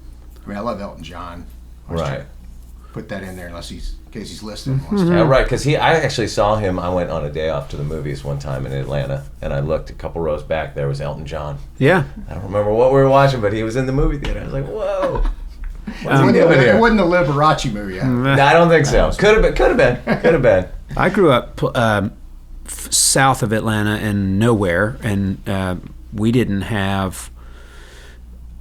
S2: I mean, I love Elton John. Put that in there in case he's listening.
S5: Yeah, right, because I actually saw him. I went on a day off to the movies one time in Atlanta, and I looked a couple rows back. There was Elton John.
S1: Yeah.
S5: I don't remember what we were watching, but he was in the movie theater. I was like, whoa.
S2: It wasn't a Liberace movie.
S5: No, I don't think so. Could have been.
S1: I grew up south of Atlanta in nowhere, and we didn't have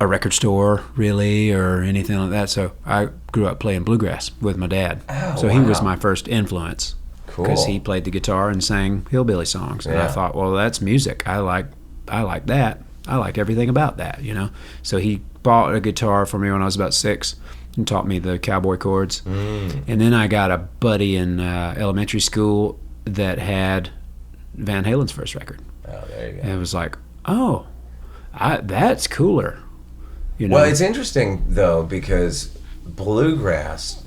S1: a record store really or anything like that. So I grew up playing bluegrass with my dad. He was my first influence.
S5: Cool.
S1: Because he played the guitar and sang hillbilly songs, and I thought, well, that's music. I like that. I like everything about that, you know. So he bought a guitar for me when I was about 6 and taught me the cowboy chords. And then I got a buddy in elementary school that had Van Halen's first record.
S5: Oh, there you go.
S1: And it was like, that's cooler. You know?
S5: Well, it's interesting though, because bluegrass,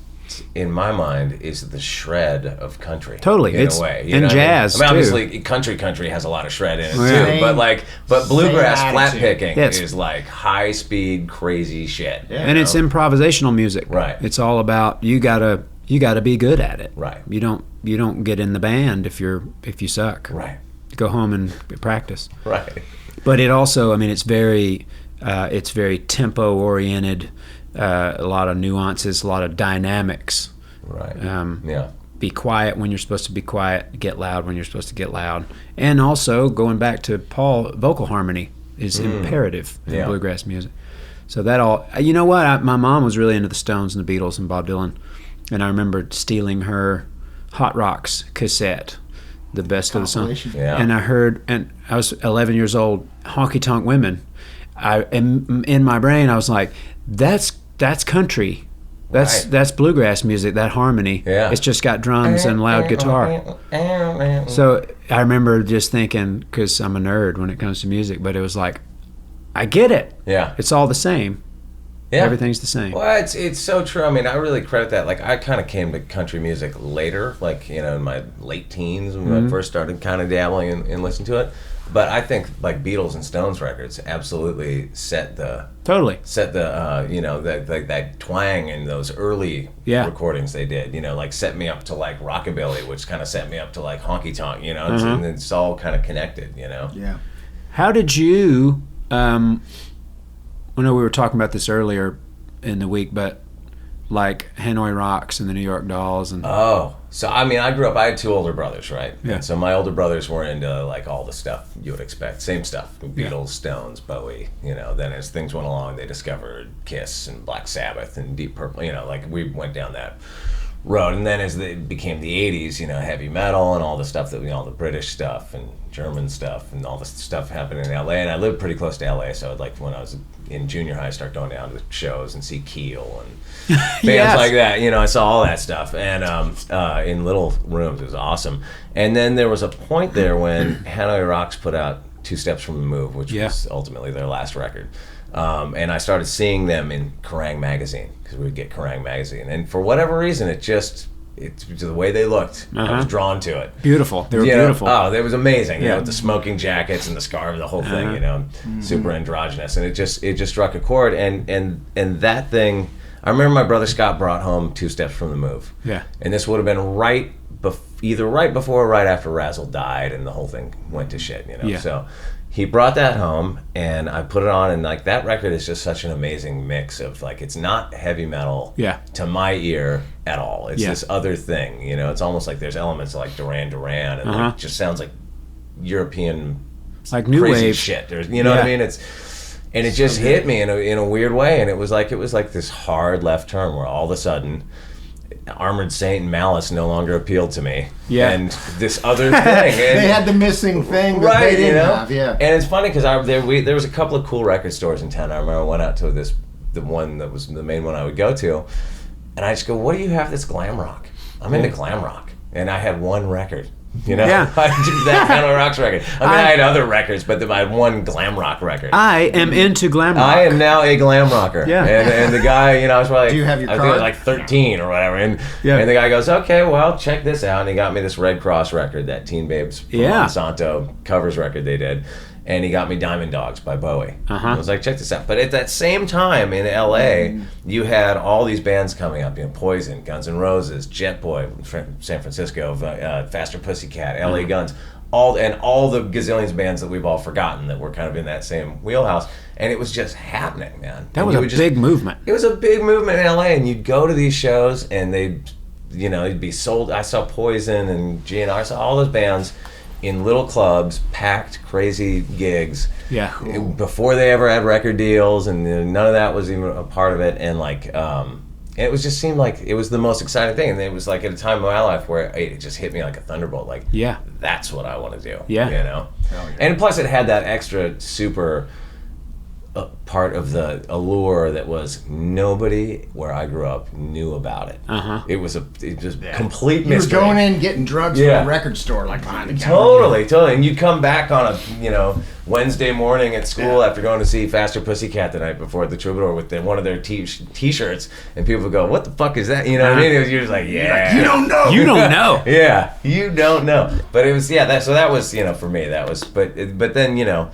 S5: in my mind, is the shred of country.
S1: Totally,
S5: in
S1: it's
S5: a way,
S1: and jazz
S5: I mean,
S1: too.
S5: obviously, country has a lot of shred in it too. But bluegrass flat picking is like high speed, crazy shit.
S1: Yeah, and it's improvisational music.
S5: Right.
S1: It's all about you gotta be good at it.
S5: Right.
S1: You don't get in the band if you suck.
S5: Right.
S1: Go home and practice.
S5: Right.
S1: But it also, I mean, it's very tempo oriented. A lot of nuances, a lot of dynamics.
S5: Right.
S1: Be quiet when you're supposed to be quiet. Get loud when you're supposed to get loud. And also, going back to Paul, vocal harmony is imperative in bluegrass music. So that all, you know what? My mom was really into the Stones and the Beatles and Bob Dylan, and I remember stealing her Hot Rocks cassette, the best of the song.
S5: Yeah.
S1: And I heard, and I was 11 years old, Honky Tonk Women. In my brain, I was like, that's country. That's bluegrass music, that harmony.
S5: Yeah.
S1: It's just got drums and loud guitar. So I remember just thinking, because I'm a nerd when it comes to music, but it was like, I get it.
S5: Yeah.
S1: It's all the same.
S5: Yeah.
S1: Everything's the same.
S5: Well, it's so true. I mean, I really credit that. Like, I kind of came to country music later, like, you know, in my late teens when I first started kind of dabbling and listening to it. But I think like Beatles and Stones records absolutely set the you know, that twang in those early recordings they did. You know, like set me up to like rockabilly, which kind of set me up to like honky tonk. You know, and it's all kind of connected. You know.
S2: Yeah.
S1: How did you? I know we were talking about this earlier in the week, but like Hanoi Rocks and the New York Dolls and
S5: so I mean, I grew up, I had 2 older brothers, right?
S1: Yeah.
S5: And so my older brothers were into like all the stuff you would expect, same stuff, Beatles, Stones, Bowie, you know. Then as things went along, they discovered Kiss and Black Sabbath and Deep Purple, you know, like we went down that road. And then as it became the 80s, you know, heavy metal and all the stuff that all the British stuff and German stuff and all the stuff happening in LA. And I lived pretty close to LA, so like when I was in junior high, I started going down to shows and see Keel and bands like that. You know, I saw all that stuff and in little rooms. It was awesome. And then there was a point there when Hanoi Rocks put out 2 Steps from the Move, which was ultimately their last record. And I started seeing them in Kerrang! Magazine, because we would get Kerrang! Magazine. And for whatever reason, it's the way they looked. I was drawn to it.
S1: Beautiful. They were beautiful.
S5: Oh, it was amazing. You know, with the smoking jackets and the scarf, the whole thing. You know, super androgynous, and it just struck a chord. And that thing, I remember my brother Scott brought home 2 Steps from the Move.
S1: Yeah.
S5: And this would have been either right before or right after Razzle died, and the whole thing went to shit. You know, so. He brought that home, and I put it on, and like that record is just such an amazing mix of like, it's not heavy metal to my ear at all. It's this other thing, you know. It's almost like there's elements of like Duran Duran, and like, it just sounds like European,
S1: like new
S5: crazy
S1: wave
S5: shit. You know what I mean? It just hit me in a weird way, and it was like this hard left turn where all of a sudden, Armored Saint and Malice no longer appealed to me.
S1: Yeah.
S5: And this other thing. And,
S2: They had the missing thing that they didn't have. Yeah.
S5: And it's funny because there was a couple of cool record stores in town. I remember I went out to the one that was the main one I would go to, and I just go, "What do you have that's glam rock?" I'm into glam rock, and I had one record.
S1: Yeah.
S5: I did that kind of rocks record. I had other records, but I had one glam rock record.
S1: I am into glam rock.
S5: I am now a glam rocker.
S1: Yeah.
S5: And the guy, I was probably,
S2: Do you have your
S5: I think I was
S2: card?
S5: like 13 or whatever. And the guy goes, okay, well, check this out. And he got me this Red Cross record, that Teen Babes from Monsanto covers record they did. And he got me Diamond Dogs by Bowie. I was like, check this out. But at that same time in L.A., you had all these bands coming up. Poison, Guns N' Roses, Jet Boy from San Francisco, Faster Pussycat, L.A. Guns. All the gazillions of bands that we've all forgotten that were kind of in that same wheelhouse. And it was just happening, man.
S1: That was a big movement.
S5: It was a big movement in LA, and you'd go to these shows, and you'd be sold. I saw Poison and GNR, I saw all those bands in little clubs, packed, crazy gigs.
S1: Yeah.
S5: Before they ever had record deals, and none of that was even a part of it. And it was just seemed like it was the most exciting thing. And it was like at a time in my life where it just hit me like a thunderbolt. Like, that's what I want to do.
S1: Yeah.
S2: Hell yeah. And
S5: plus it had that extra super part of the allure that was nobody where I grew up knew about it. It was just complete mystery.
S2: You were going in getting drugs from a record store, like behind the counter.
S5: Totally. And you'd come back on a Wednesday morning at school after going to see Faster Pussycat the night before at the Troubadour with one of their t-shirts, and people would go, "What the fuck is that?" You know what I mean? You're just like, "Yeah,
S2: you don't know.
S1: You don't know."
S5: Yeah, you don't know. But it was so that was for me that was but then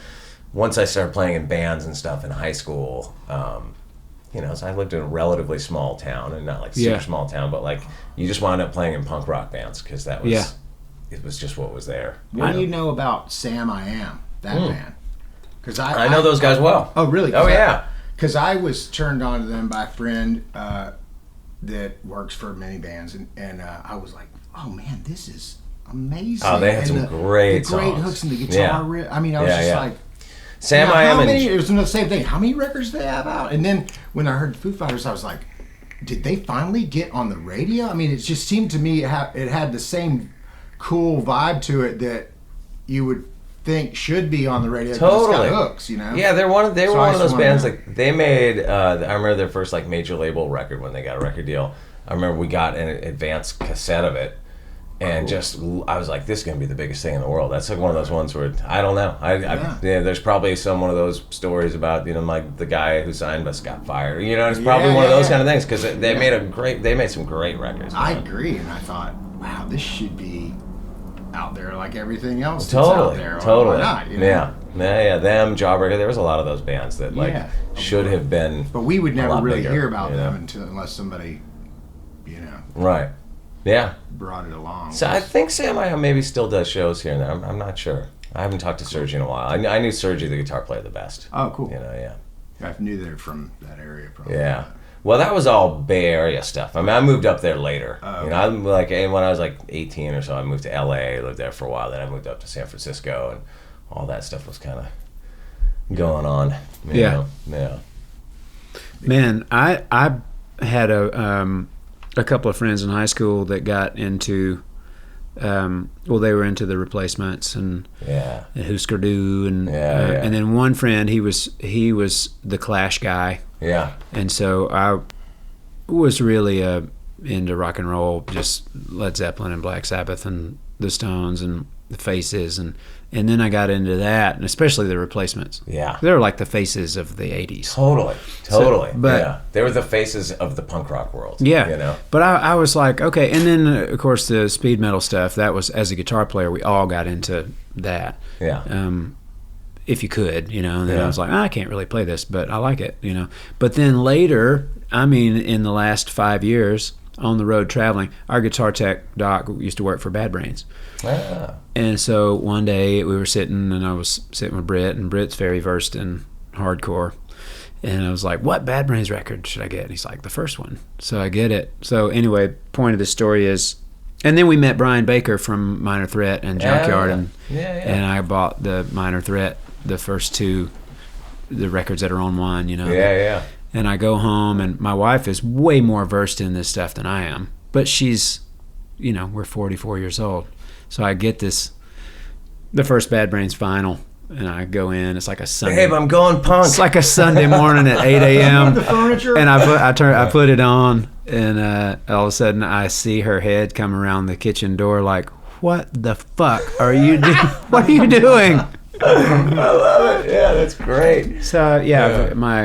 S5: once I started playing in bands and stuff in high school, so I lived in a relatively small town, and not like super small town, but like you just wound up playing in punk rock bands because that was it was just what was there.
S2: What do you know about Sam I Am, that band? Because
S5: I know those guys well.
S2: Oh, really?
S5: Oh, yeah.
S2: Because I was turned on to them by a friend that works for many bands, and I was like, oh man, this is amazing.
S5: Oh, they had some great songs.
S2: Great hooks and the guitar riff. I mean, I was just like,
S5: Sam I Am.
S2: It was the same thing. How many records do they have out? And then when I heard Foo Fighters, I was like, did they finally get on the radio? I mean, it just seemed to me it had the same cool vibe to it that you would think should be on the radio.
S5: Totally.
S2: It's got hooks,
S5: Yeah, they were one of those bands. Like they made. I remember their first like major label record when they got a record deal. I remember we got an advanced cassette of it. And I was like, this is going to be the biggest thing in the world. That's like one of those ones where, I don't know. There's probably one of those stories about, like the guy who signed us got fired. It's probably one of those kind of things because they made some great records.
S2: I agree. And I thought, wow, this should be out there like everything else that's
S5: totally,
S2: out there.
S5: Totally.
S2: Why not,
S5: Yeah. Them, Jawbreaker. There was a lot of those bands that should have been.
S2: But we would never really
S5: bigger,
S2: hear about them unless somebody,
S5: Right. Yeah.
S2: brought it along.
S5: So I think Sam I Am maybe still does shows here and there. I'm not sure. I haven't talked to Sergi in a while. I knew Sergi, the guitar player, the best.
S2: Oh, cool.
S5: Yeah.
S2: I knew they were from that area, probably.
S5: Yeah. Well, that was all Bay Area stuff. I mean, I moved up there later. I'm like, and when I was like 18 or so, I moved to LA, lived there for a while. Then I moved up to San Francisco, and all that stuff was kind of going on. You know? Yeah.
S1: Man, I had a couple of friends in high school that got into, they were into the Replacements and Husker Du and then one friend he was the Clash guy.
S5: Yeah.
S1: And so I was really into rock and roll, just Led Zeppelin and Black Sabbath and the Stones and the Faces and then I got into that, and especially the Replacements.
S5: Yeah.
S1: They were like the faces of the 80s.
S5: Totally.
S1: But
S5: they were the faces of the punk rock world.
S1: Yeah. But I was like, okay. And then, of course, the speed metal stuff, that was, as a guitar player, we all got into that.
S5: Yeah.
S1: If you could, and then I was like, I can't really play this, but I like it, But then later, in the last 5 years, on the road traveling, our guitar tech, Doc, used to work for Bad Brains.
S5: Ah.
S1: And so one day we were sitting, and I was sitting with Brit, and Brit's very versed in hardcore. And I was like, what Bad Brains record should I get? And he's like, the first one. So I get it. So anyway, point of the story is, and then we met Brian Baker from Minor Threat and Junkyard, and I bought the Minor Threat, the first two, the records that are on one,
S5: Yeah.
S1: And I go home, and my wife is way more versed in this stuff than I am. but she's, we're 44 years old. So I get the first Bad Brains vinyl, and I go in. It's like a Sunday.
S5: Babe, I'm going punk.
S1: It's like a Sunday morning at 8 a.m.
S2: The furniture.
S1: And I put it on, and all of a sudden I see her head come around the kitchen door like, what the fuck are you doing? What are you doing?
S5: I love it. Yeah, that's great.
S1: So my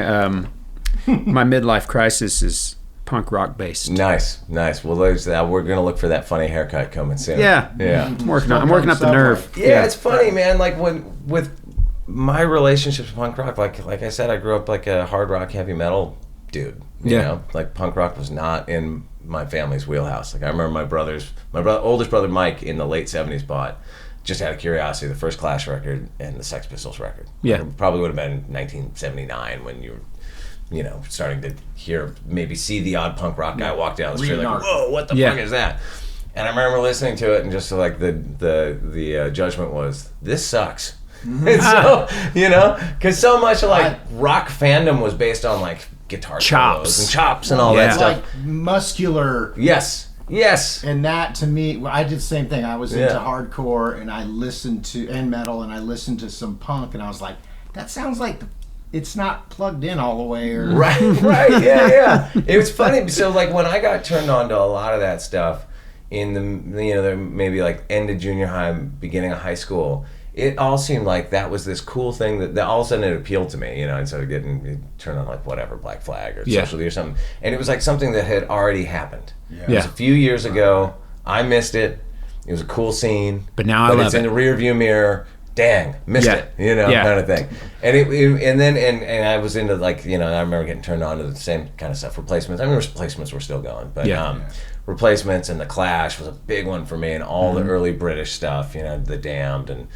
S1: midlife crisis is punk rock based.
S5: Nice. Well, there's that. We're gonna look for that funny haircut coming soon.
S1: Yeah.
S5: I'm
S1: working up the nerve.
S5: Yeah, it's funny, man. Like with my relationships with punk rock, like I said, I grew up like a hard rock, heavy metal dude. You know, like punk rock was not in my family's wheelhouse. Like I remember my oldest brother Mike in the late '70s bought, just out of curiosity, the first Clash record and the Sex Pistols record.
S1: Yeah,
S5: it probably would have been 1979 when you were, starting to see the odd punk rock guy walk down the street like, whoa, what the fuck is that? And I remember listening to it and just like the judgment was, this sucks. And so, because so much of like rock fandom was based on like guitar chops and all that stuff.
S2: Like muscular.
S5: Yes.
S2: And that to me, I did the same thing. I was into hardcore and I listened to metal and I listened to some punk and I was like, that sounds like it's not plugged in all the way. Or
S5: Right, yeah. It was funny. So like when I got turned on to a lot of that stuff in the maybe like end of junior high, beginning of high school, it all seemed like that was this cool thing that all of a sudden it appealed to me, instead of getting turned on like whatever, Black Flag or Socially or something. And it was like something that had already happened. It was a few years ago. I missed it. It was a cool scene.
S1: But now I love
S5: it's in the rear view mirror. Dang, missed it, kind of thing. And then I was into like, I remember getting turned on to the same kind of stuff. Replacements. I mean, Replacements were still going, but Replacements and the Clash was a big one for me, and all the early British stuff, the Damned and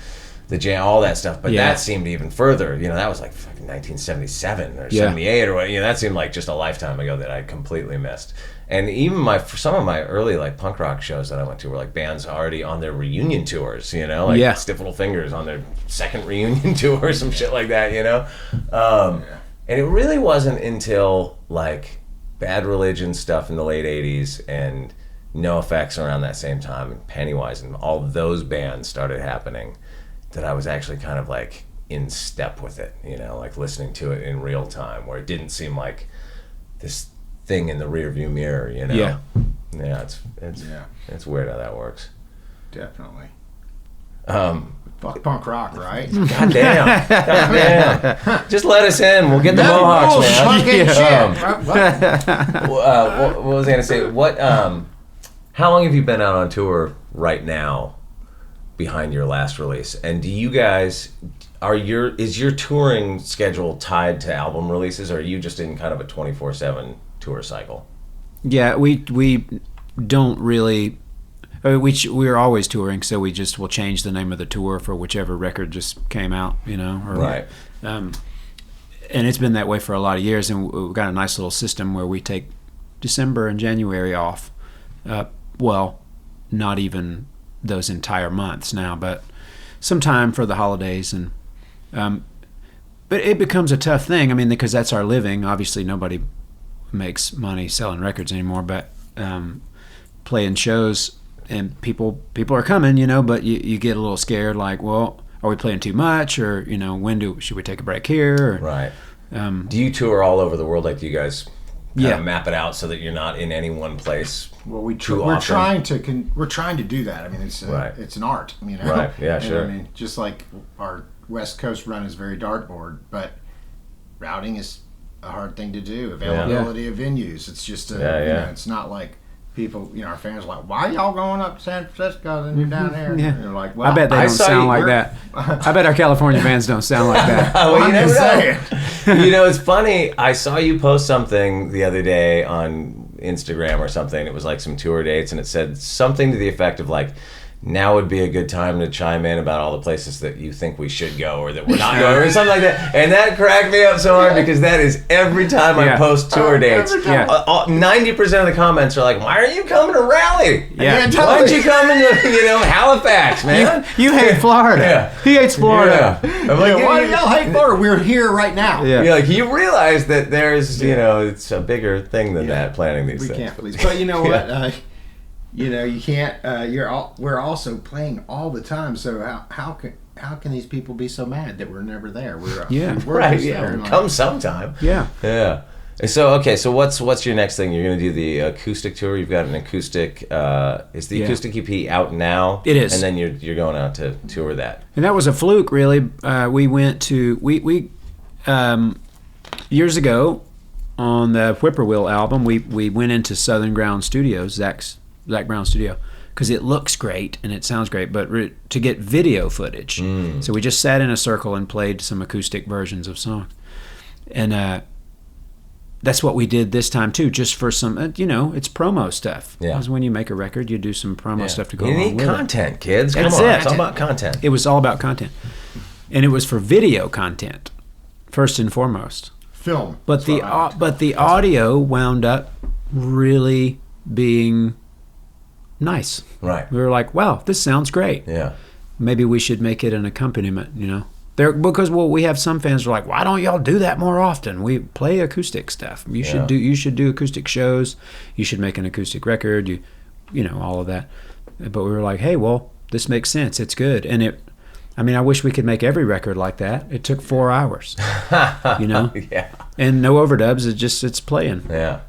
S5: the Jam, all that stuff. But that seemed even further. That was like 1977 or 78 or what. That seemed like just a lifetime ago that I completely missed. And even some of my early like punk rock shows that I went to were like bands already on their reunion tours, Stiff Little Fingers on their second reunion tour or some shit like that, And it really wasn't until like Bad Religion stuff in the late 80s and NoFX around that same time and Pennywise and all those bands started happening that I was actually kind of like in step with it, like listening to it in real time where it didn't seem like this thing in the rear view mirror, Yeah, it's weird how that works.
S2: Definitely. Fuck punk rock, right?
S5: Goddamn. Just let us in. We'll get the Mohawks, man. What was I gonna say? How long have you been out on tour right now behind your last release? And do you guys is your touring schedule tied to album releases, or are you just in kind of a 24/7 tour cycle?
S1: Yeah, we don't really. We're always touring, so we just will change the name of the tour for whichever record just came out,
S5: Right.
S1: And it's been that way for a lot of years, and we've got a nice little system where we take December and January off. Well, not even those entire months now, but some time for the holidays, and but it becomes a tough thing. I mean, because that's our living. Obviously, nobody makes money selling records anymore, but playing shows. And people are coming, but you get a little scared, like, well, are we playing too much, or should we take a break here? Or,
S5: right. Do you tour all over the world? Like, do you guys kind of map it out so that you're not in any one place?
S2: Well, we're trying to do that. I mean, it's an art,
S5: Right. Yeah. Sure.
S2: I mean, just like our West Coast run is very dartboard, but routing is a hard thing to do. Availability of venues. It's just it's not like. People, our fans are like, why are y'all going up to San Francisco and you're down here?
S1: Yeah.
S2: And you're like, well,
S1: I bet they don't sound like that. I bet our California bands don't sound like that.
S5: Well, you never know. It's funny. I saw you post something the other day on Instagram or something. It was like some tour dates, and it said something to the effect of like, now would be a good time to chime in about all the places that you think we should go or that we're not going, or something like that. And that cracked me up so hard because that is every time I post tour dates. 90% of the comments are like, why are you coming to Raleigh?
S1: Yeah.
S5: Why aren't you coming to Halifax, man?
S1: You hate Florida.
S5: Yeah.
S1: He hates Florida.
S5: Yeah. I'm like,
S2: why do y'all hate Florida? We're here right now.
S1: Yeah.
S5: You're like, you realize that there's, it's a bigger thing than that, planning these things.
S2: We can't please. But you know what? you can't. We're also playing all the time. So how can these people be so mad that we're never there? We're
S5: right.
S2: just
S5: Yeah,
S2: there, like,
S5: come sometime.
S1: Yeah.
S5: Yeah. So what's your next thing? You're gonna do the acoustic tour. You've got an acoustic. Is the acoustic EP out now?
S1: It is.
S5: And then you're going out to tour that.
S1: And that was a fluke, really. We went to years ago on the Whippoorwill album. We went into Southern Ground Studios, Zach Brown Studio, because it looks great and it sounds great, but to get video footage. So we just sat in a circle and played some acoustic versions of songs, and that's what we did this time too, just for some, it's promo stuff.
S5: Yeah.
S1: Because when you make a record, you do some promo stuff to go
S5: You
S1: along
S5: need
S1: with
S5: content, kids.
S1: That's
S5: Come on.
S1: it.
S5: It's all about content.
S1: It was all about content, and it was for video content, first and foremost.
S2: film.
S1: But
S2: That's what
S1: the audio wound up really being nice.
S5: Right.
S1: We were like, wow, this sounds great.
S5: Yeah.
S1: Maybe we should make it an accompaniment, Because we have some fans who are like, why don't y'all do that more often? We play acoustic stuff. You should do acoustic shows. You should make an acoustic record. All of that. But we were like, hey, well, this makes sense. It's good. And I wish we could make every record like that. It took 4 hours.
S5: Yeah.
S1: And no overdubs. It's playing.
S5: Yeah.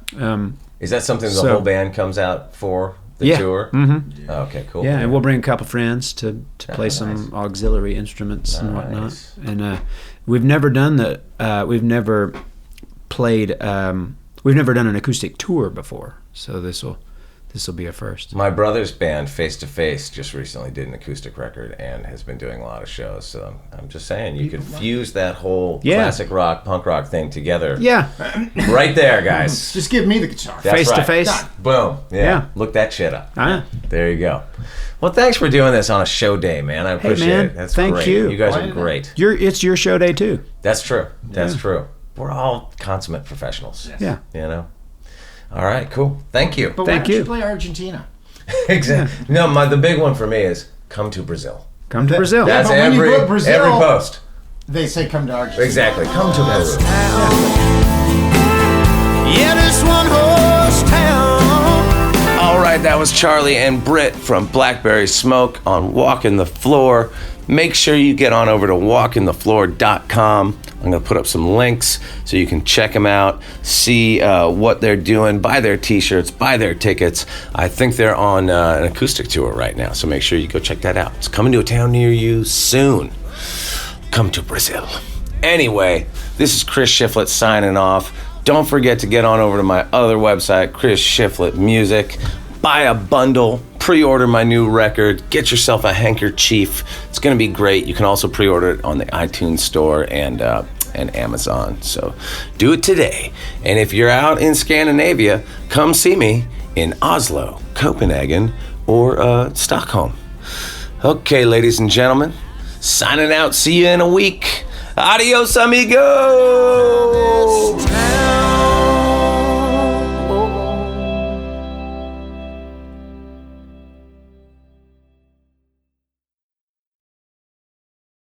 S5: Is that something the whole band comes out for? The tour?
S1: Mm-hmm.
S5: Okay, cool.
S1: Yeah, and we'll bring a couple friends to play some auxiliary instruments and whatnot. And we've never done we've never done an acoustic tour before, so this will be a first.
S5: My brother's band, Face to Face, just recently did an acoustic record and has been doing a lot of shows. So I'm just saying, you could fuse that whole classic rock, punk rock thing together.
S1: Yeah.
S5: Right there, guys.
S2: Just give me the guitar.
S5: That's
S1: Face
S5: right.
S1: to face.
S2: Done.
S5: Boom. Yeah. Look that shit up. There you go. Well, thanks for doing this on a show day, man. I appreciate it. That's
S1: thank
S5: great.
S1: you.
S5: You guys are great.
S1: It's your show day too.
S5: That's true. That's true. We're all consummate professionals.
S1: Yeah.
S5: All right, cool. Thank you.
S2: But
S1: Thank
S2: why don't
S1: you.
S2: you play Argentina?
S5: Exactly. No, the big one for me is come to Brazil.
S1: Come to Brazil.
S5: That's
S2: but when you
S5: every
S2: book Brazil-
S5: every post.
S2: They say come to Argentina.
S5: Exactly. Come to Brazil.
S3: Yeah, this one horse town.
S5: All right, that was Charlie and Brit from Blackberry Smoke on Walking the Floor. Make sure you get on over to walkingthefloor.com. I'm going to put up some links so you can check them out, see what they're doing, buy their t-shirts, buy their tickets. I think they're on an acoustic tour right now, so make sure you go check that out. It's coming to a town near you soon. Come to Brazil. Anyway, this is Chris Shiflett signing off. Don't forget to get on over to my other website, Chris Shiflett Music. Buy a bundle, pre-order my new record, get yourself a handkerchief. It's going to be great. You can also pre-order it on the iTunes store and Amazon. So do it today. And if you're out in Scandinavia, come see me in Oslo, Copenhagen, or Stockholm. Okay, ladies and gentlemen, signing out. See you in a week. Adios, amigo.